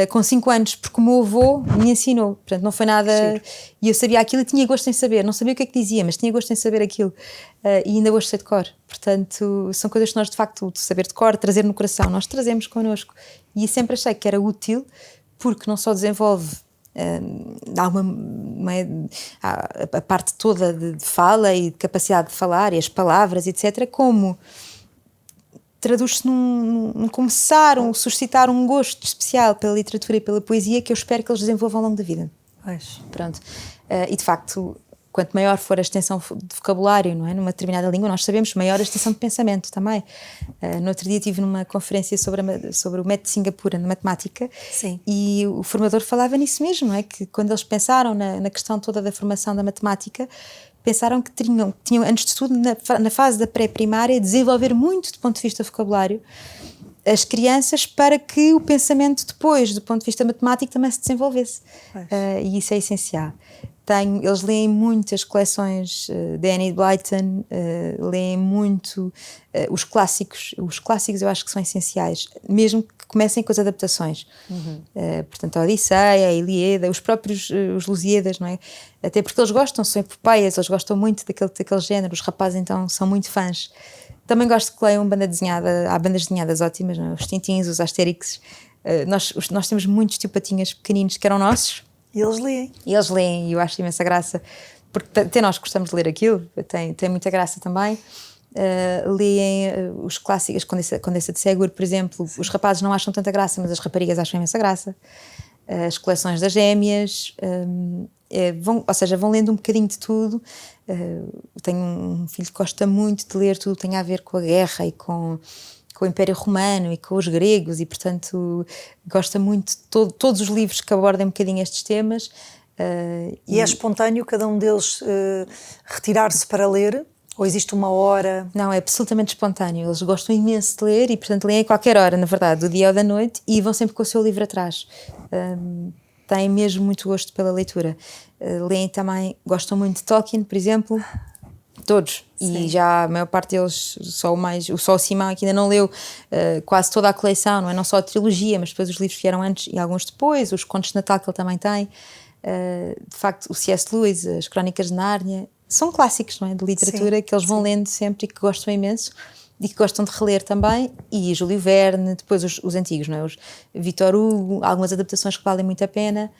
com 5 anos, porque o meu avô me ensinou. Portanto, não foi nada... E eu sabia aquilo e tinha gosto em saber. Não sabia o que é que dizia, mas tinha gosto em saber aquilo. E ainda hoje sei de cor. Portanto, são coisas que nós, de facto, de saber de cor, trazer no coração, nós trazemos connosco. E sempre achei que era útil, porque não só desenvolve a parte toda de fala e de capacidade de falar e as palavras, etc., como traduz-se num começar, suscitar um gosto especial pela literatura e pela poesia que eu espero que eles desenvolvam ao longo da vida. Pronto. E de facto, quanto maior for a extensão de vocabulário, não é? Numa determinada língua, nós sabemos, maior a extensão de pensamento também. No outro dia estive numa conferência sobre o método de Singapura na matemática. Sim. E o formador falava nisso mesmo, não é? Que quando eles pensaram na questão toda da formação da matemática, pensaram que tinham antes de tudo, na fase da pré-primária, desenvolver muito do ponto de vista vocabulário as crianças para que o pensamento depois, do ponto de vista matemático, também se desenvolvesse. E isso é essencial. Eles leem muitas coleções de Enid Blyton, leem muito os clássicos. Os clássicos eu acho que são essenciais, mesmo que comecem com as adaptações. Portanto, a Odisseia, a Ilíada, os próprios os Lusíadas, não é? Até porque eles gostam, são epopeias, eles gostam muito daquele género. Os rapazes, então, são muito fãs. Também gosto que leiam banda desenhada. Há bandas desenhadas ótimas, não é? Os Tintins, os Asterix. Nós temos muitos tio Patinhas pequeninos que eram nossos. E eles leem. E eu acho imensa graça, porque até nós gostamos de ler aquilo, tem muita graça também. Leem os clássicos, Condessa de Ségur, por exemplo. Os rapazes não acham tanta graça, mas as raparigas acham imensa graça. As coleções das Gêmeas, vão lendo um bocadinho de tudo. Tenho um filho que gosta muito de ler tudo que tem a ver com a guerra e com o Império Romano e com os gregos, e portanto gosta muito de todos os livros que abordem um bocadinho estes temas. E é espontâneo cada um deles retirar-se para ler? Ou existe uma hora? Não, é absolutamente espontâneo. Eles gostam imenso de ler e portanto leem a qualquer hora, na verdade, do dia ou da noite, e vão sempre com o seu livro atrás. Têm mesmo muito gosto pela leitura. Leem também, gostam muito de Tolkien, por exemplo. Todos. Sim. E já a maior parte deles, só o Simão que ainda não leu quase toda a coleção, não é? Não só a trilogia, mas depois os livros que vieram antes e alguns depois, os contos de Natal que ele também tem. De facto, o C.S. Lewis, as Crónicas de Nárnia, são clássicos, não é? De literatura. Sim. Que eles vão lendo sempre e que gostam imenso e que gostam de reler também. E Júlio Verne, depois os antigos, não é? Os Victor Hugo, algumas adaptações que valem muito a pena.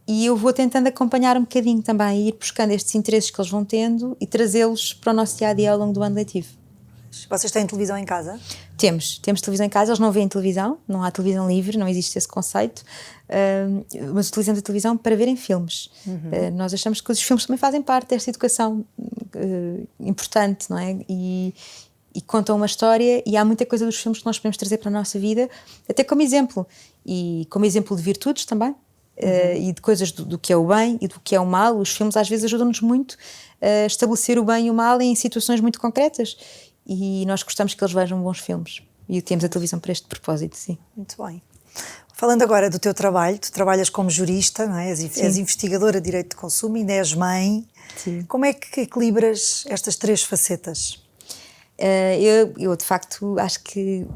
E eu vou tentando acompanhar um bocadinho também, ir buscando estes interesses que eles vão tendo e trazê-los para o nosso dia-a-dia ao longo do ano letivo. Vocês têm televisão em casa? Temos televisão em casa. Eles não veem televisão, não há televisão livre, não existe esse conceito, mas utilizamos a televisão para verem filmes. Nós achamos que os filmes também fazem parte desta educação importante, não é? E contam uma história, e há muita coisa dos filmes que nós podemos trazer para a nossa vida, até como exemplo, e como exemplo de virtudes também. E de coisas do que é o bem e do que é o mal. Os filmes às vezes ajudam-nos muito a estabelecer o bem e o mal em situações muito concretas, e nós gostamos que eles vejam bons filmes e temos a televisão para este propósito, sim. Muito bem. Falando agora do teu trabalho, tu trabalhas como jurista, não é? És investigadora de Direito de Consumo e ainda és mãe. Sim. Como é que equilibras estas 3 facetas? Eu de facto acho que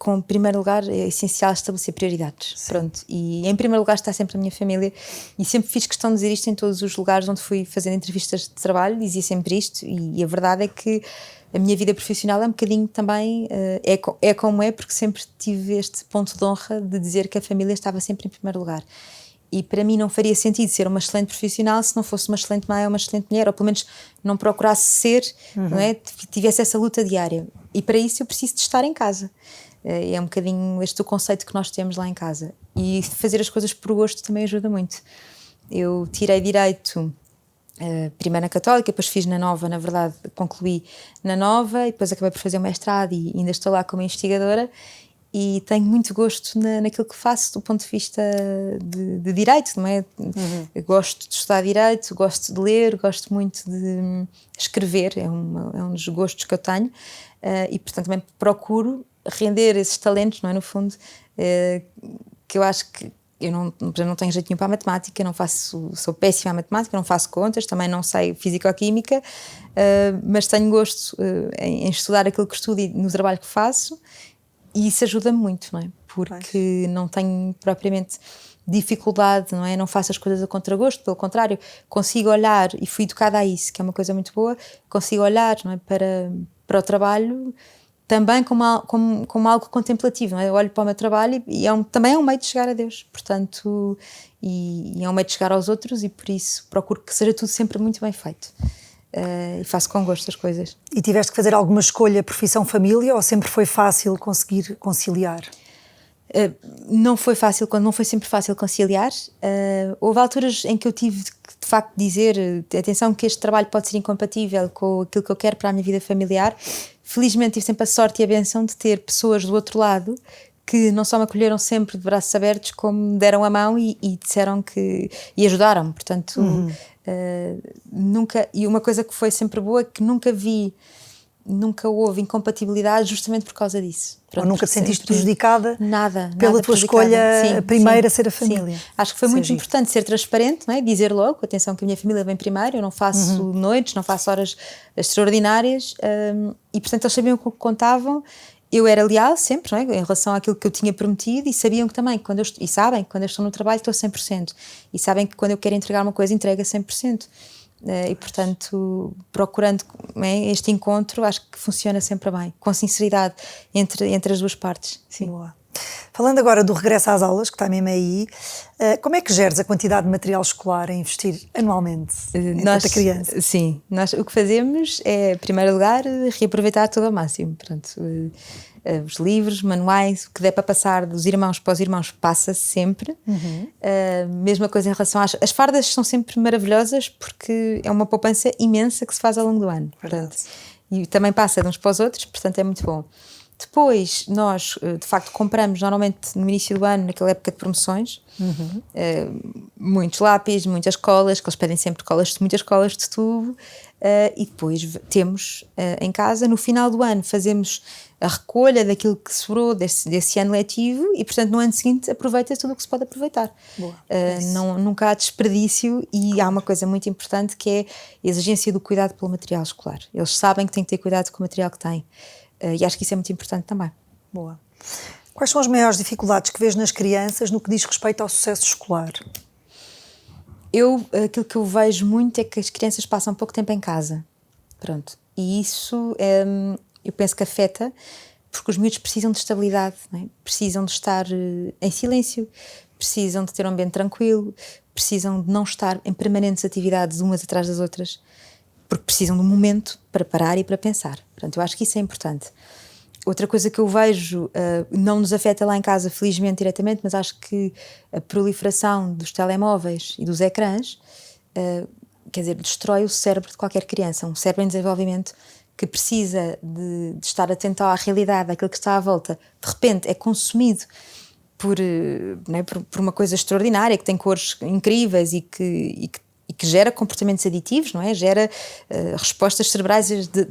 em primeiro lugar é essencial estabelecer prioridades. Sim. Pronto. E em primeiro lugar está sempre a minha família, e sempre fiz questão de dizer isto em todos os lugares onde fui fazendo entrevistas de trabalho, dizia sempre isto, e a verdade é que a minha vida profissional é um bocadinho também, como é, porque sempre tive este ponto de honra de dizer que a família estava sempre em primeiro lugar. E para mim não faria sentido ser uma excelente profissional se não fosse uma excelente mãe ou uma excelente mulher, ou pelo menos não procurasse ser, não é? Tivesse essa luta diária. E para isso eu preciso de estar em casa. É um bocadinho este o conceito que nós temos lá em casa. E fazer as coisas por gosto também ajuda muito. Eu tirei Direito primeiro na Católica, depois fiz na Nova, na verdade concluí na Nova e depois acabei por fazer o mestrado e ainda estou lá como investigadora. E tenho muito gosto naquilo que faço do ponto de vista de Direito, não é? Eu gosto de estudar Direito, gosto de ler, gosto muito de escrever, é um dos gostos que eu tenho, e portanto também procuro render esses talentos, não é? No fundo, que eu acho que eu não tenho jeito nenhum para a matemática, sou péssima à matemática, não faço contas, também não sei físico-química, mas tenho gosto em estudar aquilo que estudo e no trabalho que faço. E isso ajuda-me muito, não é? Porque não tenho propriamente dificuldade, não é? Não faço as coisas a contragosto, pelo contrário, consigo olhar, e fui educada a isso, que é uma coisa muito boa, consigo olhar, não é? para o trabalho também como algo contemplativo, não é? Eu olho para o meu trabalho e também é um meio de chegar a Deus, portanto, e é um meio de chegar aos outros, e por isso procuro que seja tudo sempre muito bem feito. E faço com gosto as coisas. E tiveste que fazer alguma escolha, profissão-família, ou sempre foi fácil conseguir conciliar? Não foi sempre fácil conciliar. Houve alturas em que eu tive de facto dizer, atenção, que este trabalho pode ser incompatível com aquilo que eu quero para a minha vida familiar. Felizmente tive sempre a sorte e a benção de ter pessoas do outro lado que não só me acolheram sempre de braços abertos, como me deram a mão e disseram e ajudaram-me, portanto nunca, e uma coisa que foi sempre boa é que nunca houve incompatibilidade justamente por causa disso. Ou nunca te sentiste prejudicada pela tua prejudicada. escolha, a primeira sim, ser a família? Sim. Acho que foi muito importante ser transparente, não é? Dizer logo, atenção, que a minha família vem primeiro, eu não faço noites, não faço horas extraordinárias, e portanto eles sabiam o que contavam. Eu era leal sempre, não é? Em relação àquilo que eu tinha prometido, e sabiam que também, sabem que quando eu estou no trabalho estou 100%, e sabem que quando eu quero entregar uma coisa, entrega 100%. E portanto, procurando este encontro, acho que funciona sempre bem, com sinceridade entre as duas partes. Sim. Boa. Falando agora do regresso às aulas, que está mesmo aí, como é que geres a quantidade de material escolar a investir anualmente em tanta criança? Sim, nós o que fazemos é, em primeiro lugar, reaproveitar tudo ao máximo. Portanto, os livros, manuais, o que der para passar dos irmãos para os irmãos passa sempre. Mesma coisa em relação as fardas são sempre maravilhosas porque é uma poupança imensa que se faz ao longo do ano. Portanto, e também passa de uns para os outros, portanto é muito bom. Depois nós, de facto, compramos normalmente no início do ano, naquela época de promoções, muitos lápis, muitas colas, que eles pedem sempre muitas colas de tubo, e depois temos em casa, no final do ano, fazemos a recolha daquilo que sobrou desse ano letivo e, portanto, no ano seguinte aproveita tudo o que se pode aproveitar. Nunca há desperdício, e há uma coisa muito importante que é a exigência do cuidado pelo material escolar. Eles sabem que têm que ter cuidado com o material que têm. E acho que isso é muito importante também. Boa. Quais são as maiores dificuldades que vês nas crianças no que diz respeito ao sucesso escolar? Aquilo que eu vejo muito é que as crianças passam pouco tempo em casa. Pronto. E isso, eu penso que afeta, porque os miúdos precisam de estabilidade, não é? Precisam de estar em silêncio, precisam de ter um ambiente tranquilo, precisam de não estar em permanentes atividades umas atrás das outras, porque precisam de um momento para parar e para pensar. Portanto, eu acho que isso é importante. Outra coisa que eu vejo, não nos afeta lá em casa, felizmente, diretamente, mas acho que a proliferação dos telemóveis e dos ecrãs, quer dizer, destrói o cérebro de qualquer criança. Um cérebro em desenvolvimento que precisa de estar atento à realidade, daquilo que está à volta, de repente é consumido por uma coisa extraordinária, que tem cores incríveis e que gera comportamentos aditivos, não é? Gera respostas cerebrais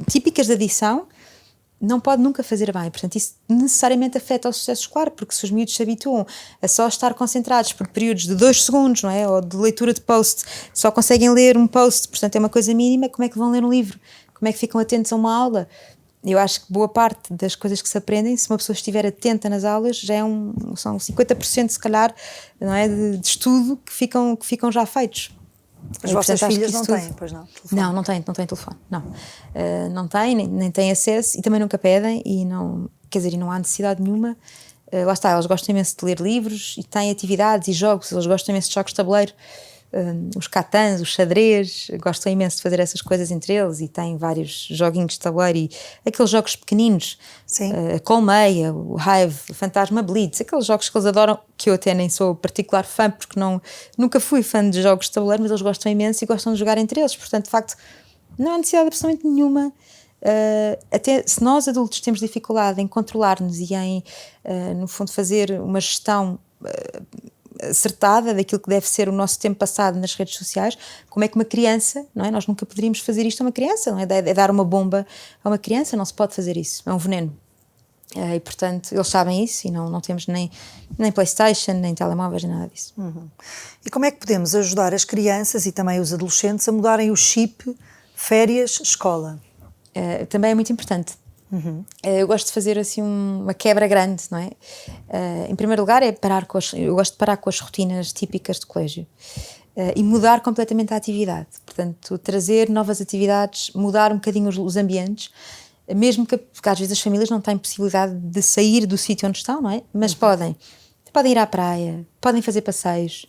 típicas de adição, não pode nunca fazer bem. Portanto, isso necessariamente afeta o sucesso escolar, porque se os miúdos se habituam a só estar concentrados por períodos de 2 segundos, não é? Ou de leitura de post, só conseguem ler um post, portanto é uma coisa mínima, como é que vão ler um livro? Como é que ficam atentos a uma aula? Eu acho que boa parte das coisas que se aprendem, se uma pessoa estiver atenta nas aulas, já são 50% se calhar, não é, de estudo que ficam já feitos. As vossas filhas não têm, pois não? Telefone. Não têm telefone, não. Não têm, nem têm acesso, e também nunca pedem, e não há necessidade nenhuma. Lá está, eles gostam imenso de ler livros e têm atividades e jogos, eles gostam imenso de jogos de tabuleiro, os catãs, os xadrez, gostam imenso de fazer essas coisas entre eles e têm vários joguinhos de tabuleiro e aqueles jogos pequeninos, a Colmeia, o Hive, o Fantasma Blitz, aqueles jogos que eles adoram, que eu até nem sou particular fã, porque nunca fui fã de jogos de tabuleiro, mas eles gostam imenso e gostam de jogar entre eles, portanto, de facto, não há necessidade absolutamente nenhuma. Até se nós adultos temos dificuldade em controlar-nos e em, no fundo, fazer uma gestão acertada daquilo que deve ser o nosso tempo passado nas redes sociais, como é que uma criança, não é? Nós nunca poderíamos fazer isto a uma criança, não é? É dar uma bomba a uma criança, não se pode fazer isso, é um veneno. E portanto, eles sabem isso e não temos nem PlayStation, nem telemóveis, nem nada disso. E como é que podemos ajudar as crianças e também os adolescentes a mudarem o chip férias-escola? Também é muito importante. Eu gosto de fazer assim uma quebra grande, não é? Em primeiro lugar eu gosto de parar com as rotinas típicas de colégio e mudar completamente a atividade, portanto trazer novas atividades, mudar um bocadinho os ambientes, mesmo porque às vezes as famílias não têm possibilidade de sair do sítio onde estão, não é? Mas podem ir à praia, podem fazer passeios,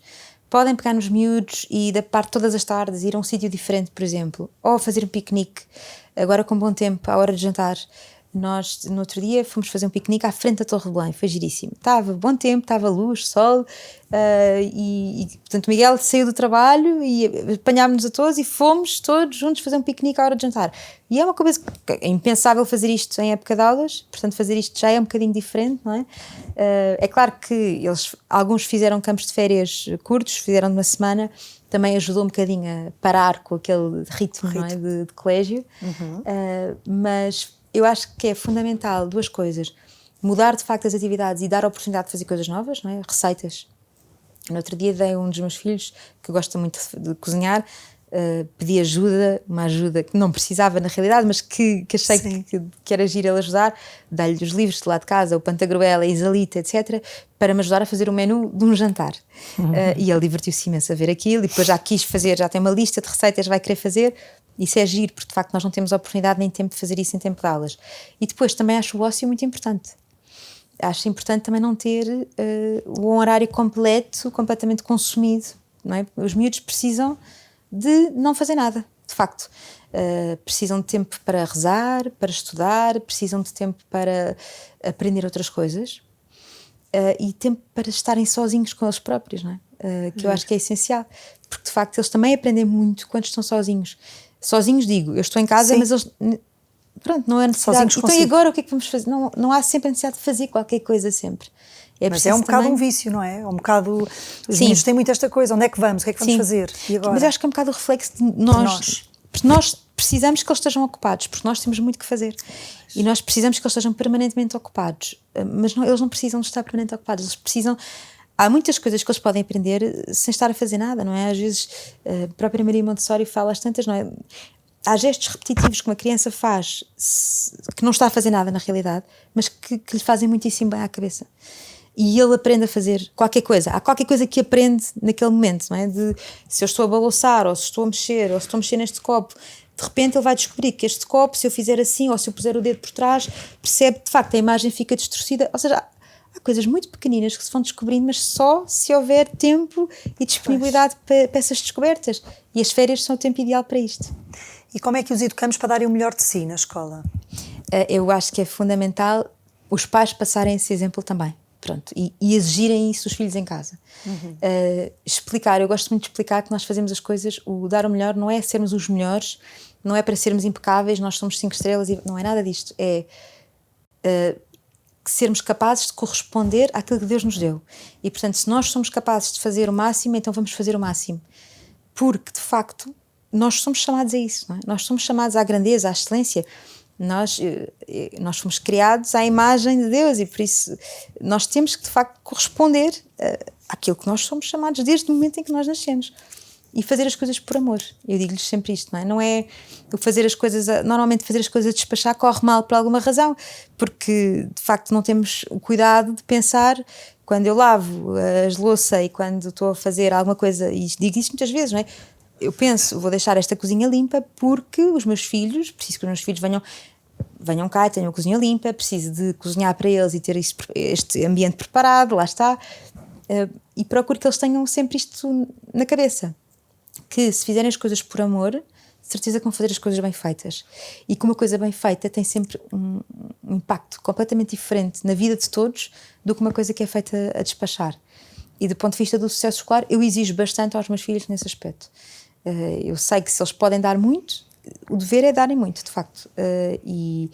podem pegar nos miúdos e da parte todas as tardes ir a um sítio diferente, por exemplo, ou fazer um piquenique, agora com bom tempo, à hora de jantar. Nós, no outro dia, fomos fazer um piquenique à frente da Torre de Belém, foi giríssimo. Estava bom tempo, estava luz, sol, portanto, Miguel saiu do trabalho e apanhámos-nos a todos e fomos todos juntos fazer um piquenique à hora de jantar. E é uma coisa que é impensável fazer isto em época de aulas, portanto, fazer isto já é um bocadinho diferente, não é? É claro que alguns fizeram campos de férias curtos, fizeram de uma semana, também ajudou um bocadinho a parar com aquele ritmo. Não é? de colégio, mas eu acho que é fundamental duas coisas: mudar de facto as atividades e dar a oportunidade de fazer coisas novas, não é? Receitas. No outro dia dei a um dos meus filhos, que gosta muito de cozinhar, pedi uma ajuda que não precisava na realidade, mas que achei que era giro ele ajudar, dei-lhe os livros de lá de casa, o Pantagruel, a Isalita, etc., para me ajudar a fazer o menu de um jantar. E ele divertiu-se imenso a ver aquilo e depois já quis fazer, já tem uma lista de receitas, vai querer fazer. Isso é giro, porque de facto nós não temos a oportunidade nem tempo de fazer isso em tempo de aulas. E depois também acho o ócio muito importante. Acho importante também não ter um horário completamente consumido, não é? Os miúdos precisam de não fazer nada, de facto. Precisam de tempo para rezar, para estudar, precisam de tempo para aprender outras coisas e tempo para estarem sozinhos com eles próprios, não é? Que eu acho que é essencial, porque de facto eles também aprendem muito quando estão sozinhos. Sozinhos digo, eu estou em casa, mas eles... Pronto, não é necessidade. Então e agora o que é que vamos fazer? Não há sempre a necessidade de fazer qualquer coisa sempre. Mas é um bocado um vício, não é? É um bocado... Os meninos têm muito esta coisa, onde é que vamos? O que é que vamos fazer? E agora? Mas eu acho que é um bocado o reflexo de nós. Porque nós precisamos que eles estejam ocupados, porque nós temos muito que fazer. E nós precisamos que eles estejam permanentemente ocupados. Mas eles não precisam de estar permanentemente ocupados, eles precisam... Há muitas coisas que eles podem aprender sem estar a fazer nada, não é? Às vezes, a própria Maria Montessori fala às tantas, não é? Há gestos repetitivos que uma criança faz que não está a fazer nada na realidade, mas que lhe fazem muitíssimo bem à cabeça. E ele aprende a fazer qualquer coisa. Há qualquer coisa que aprende naquele momento, não é? Se eu estou a balançar, ou se estou a mexer, ou se estou a mexer neste copo, de repente ele vai descobrir que este copo, se eu fizer assim, ou se eu puser o dedo por trás, percebe que de facto a imagem fica distorcida. Ou seja, há coisas muito pequeninas que se vão descobrindo, mas só se houver tempo e disponibilidade para essas descobertas. E as férias são o tempo ideal para isto. E como é que os educamos para darem o melhor de si na escola? Eu acho que é fundamental os pais passarem esse exemplo também. Pronto, e exigirem isso dos filhos em casa. Explicar, eu gosto muito de explicar que nós fazemos as coisas, o dar o melhor não é sermos os melhores, não é para sermos impecáveis, nós somos 5 estrelas, não é nada disto, é sermos capazes de corresponder àquilo que Deus nos deu. E portanto, se nós somos capazes de fazer o máximo, então vamos fazer o máximo. Porque, de facto, nós somos chamados a isso, não é? Nós somos chamados à grandeza, à excelência. Nós fomos criados à imagem de Deus e por isso nós temos que de facto corresponder àquilo que nós somos chamados desde o momento em que nós nascemos e fazer as coisas por amor. Eu digo-lhes sempre isto, não é? Não é fazer as coisas, normalmente fazer as coisas a despachar corre mal por alguma razão, porque de facto não temos o cuidado de pensar quando eu lavo as louça e quando estou a fazer alguma coisa, e digo isto muitas vezes, não é? Eu penso, vou deixar esta cozinha limpa porque os meus filhos, preciso que os meus filhos venham venham cá e tenham a cozinha limpa, preciso de cozinhar para eles e ter este ambiente preparado, lá está. E procuro que eles tenham sempre isto na cabeça, que se fizerem as coisas por amor, de certeza que vão fazer as coisas bem feitas, e que uma coisa bem feita tem sempre um impacto completamente diferente na vida de todos do que uma coisa que é feita a despachar. E do ponto de vista do sucesso escolar, eu exijo bastante aos meus filhos nesse aspecto. Eu sei que se eles podem dar muito, o dever é darem muito, de facto, e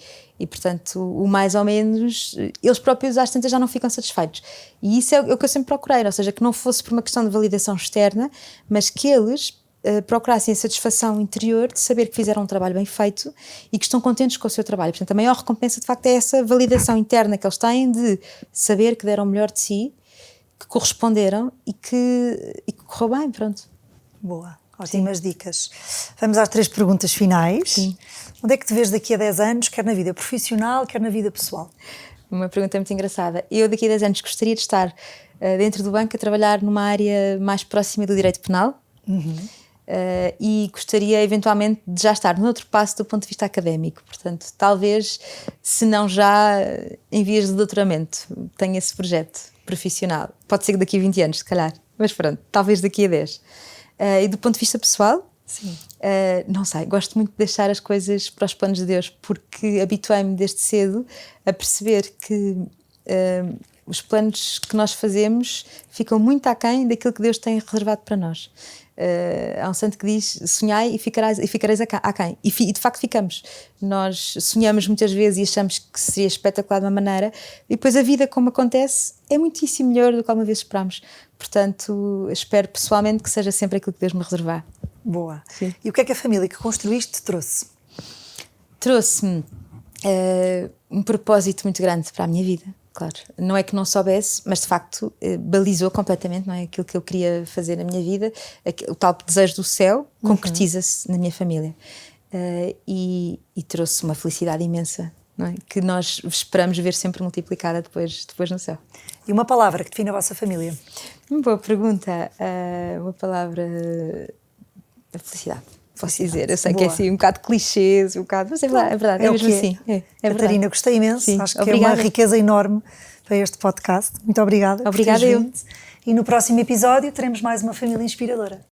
portanto o mais ou menos, eles próprios às tantas já não ficam satisfeitos, e isso é o que eu sempre procurei, ou seja, que não fosse por uma questão de validação externa, mas que eles procurassem a satisfação interior de saber que fizeram um trabalho bem feito e que estão contentes com o seu trabalho. Portanto, a maior recompensa de facto é essa validação interna que eles têm de saber que deram o melhor de si, que corresponderam e que correu bem, pronto. Boa. Ótimas dicas. Vamos às 3 perguntas finais. Sim. Onde é que te vês daqui a 10 anos, quer na vida profissional, quer na vida pessoal? Uma pergunta muito engraçada. Eu daqui a 10 anos gostaria de estar dentro do banco a trabalhar numa área mais próxima do direito penal, e gostaria eventualmente de já estar noutro passo do ponto de vista académico. Portanto, talvez, se não já em vias de doutoramento, tenho esse projeto profissional. Pode ser daqui a 20 anos, se calhar. Mas pronto, talvez daqui a 10. E do ponto de vista pessoal, sim. Não sei, gosto muito de deixar as coisas para os planos de Deus, porque habituei-me desde cedo a perceber que os planos que nós fazemos ficam muito aquém daquilo que Deus tem reservado para nós. Há um santo que diz: sonhai e ficareis aquém. E de facto ficamos. Nós sonhamos muitas vezes e achamos que seria espetacular de uma maneira, e depois a vida, como acontece, é muitíssimo melhor do que alguma vez esperámos. Portanto, espero pessoalmente que seja sempre aquilo que Deus me reservar. Boa. Sim. E o que é que a família que construíste te trouxe? Trouxe-me um propósito muito grande para a minha vida, claro. Não é que não soubesse, mas de facto balizou completamente, não é? Aquilo que eu queria fazer na minha vida, o tal desejo do céu concretiza-se na minha família. E trouxe uma felicidade imensa, não é? Que nós esperamos ver sempre multiplicada depois no céu. E uma palavra que define a vossa família? Uma boa pergunta. Uma palavra... a felicidade, posso dizer. Eu sei Boa. que é assim um bocado clichês, mas é verdade, é mesmo assim. É Catarina, verdade. gostei imenso. Sim. Acho que Obrigada. é uma riqueza enorme para este podcast. Muito obrigada. Obrigada por teres eu. vindo. E no próximo episódio teremos mais uma família inspiradora.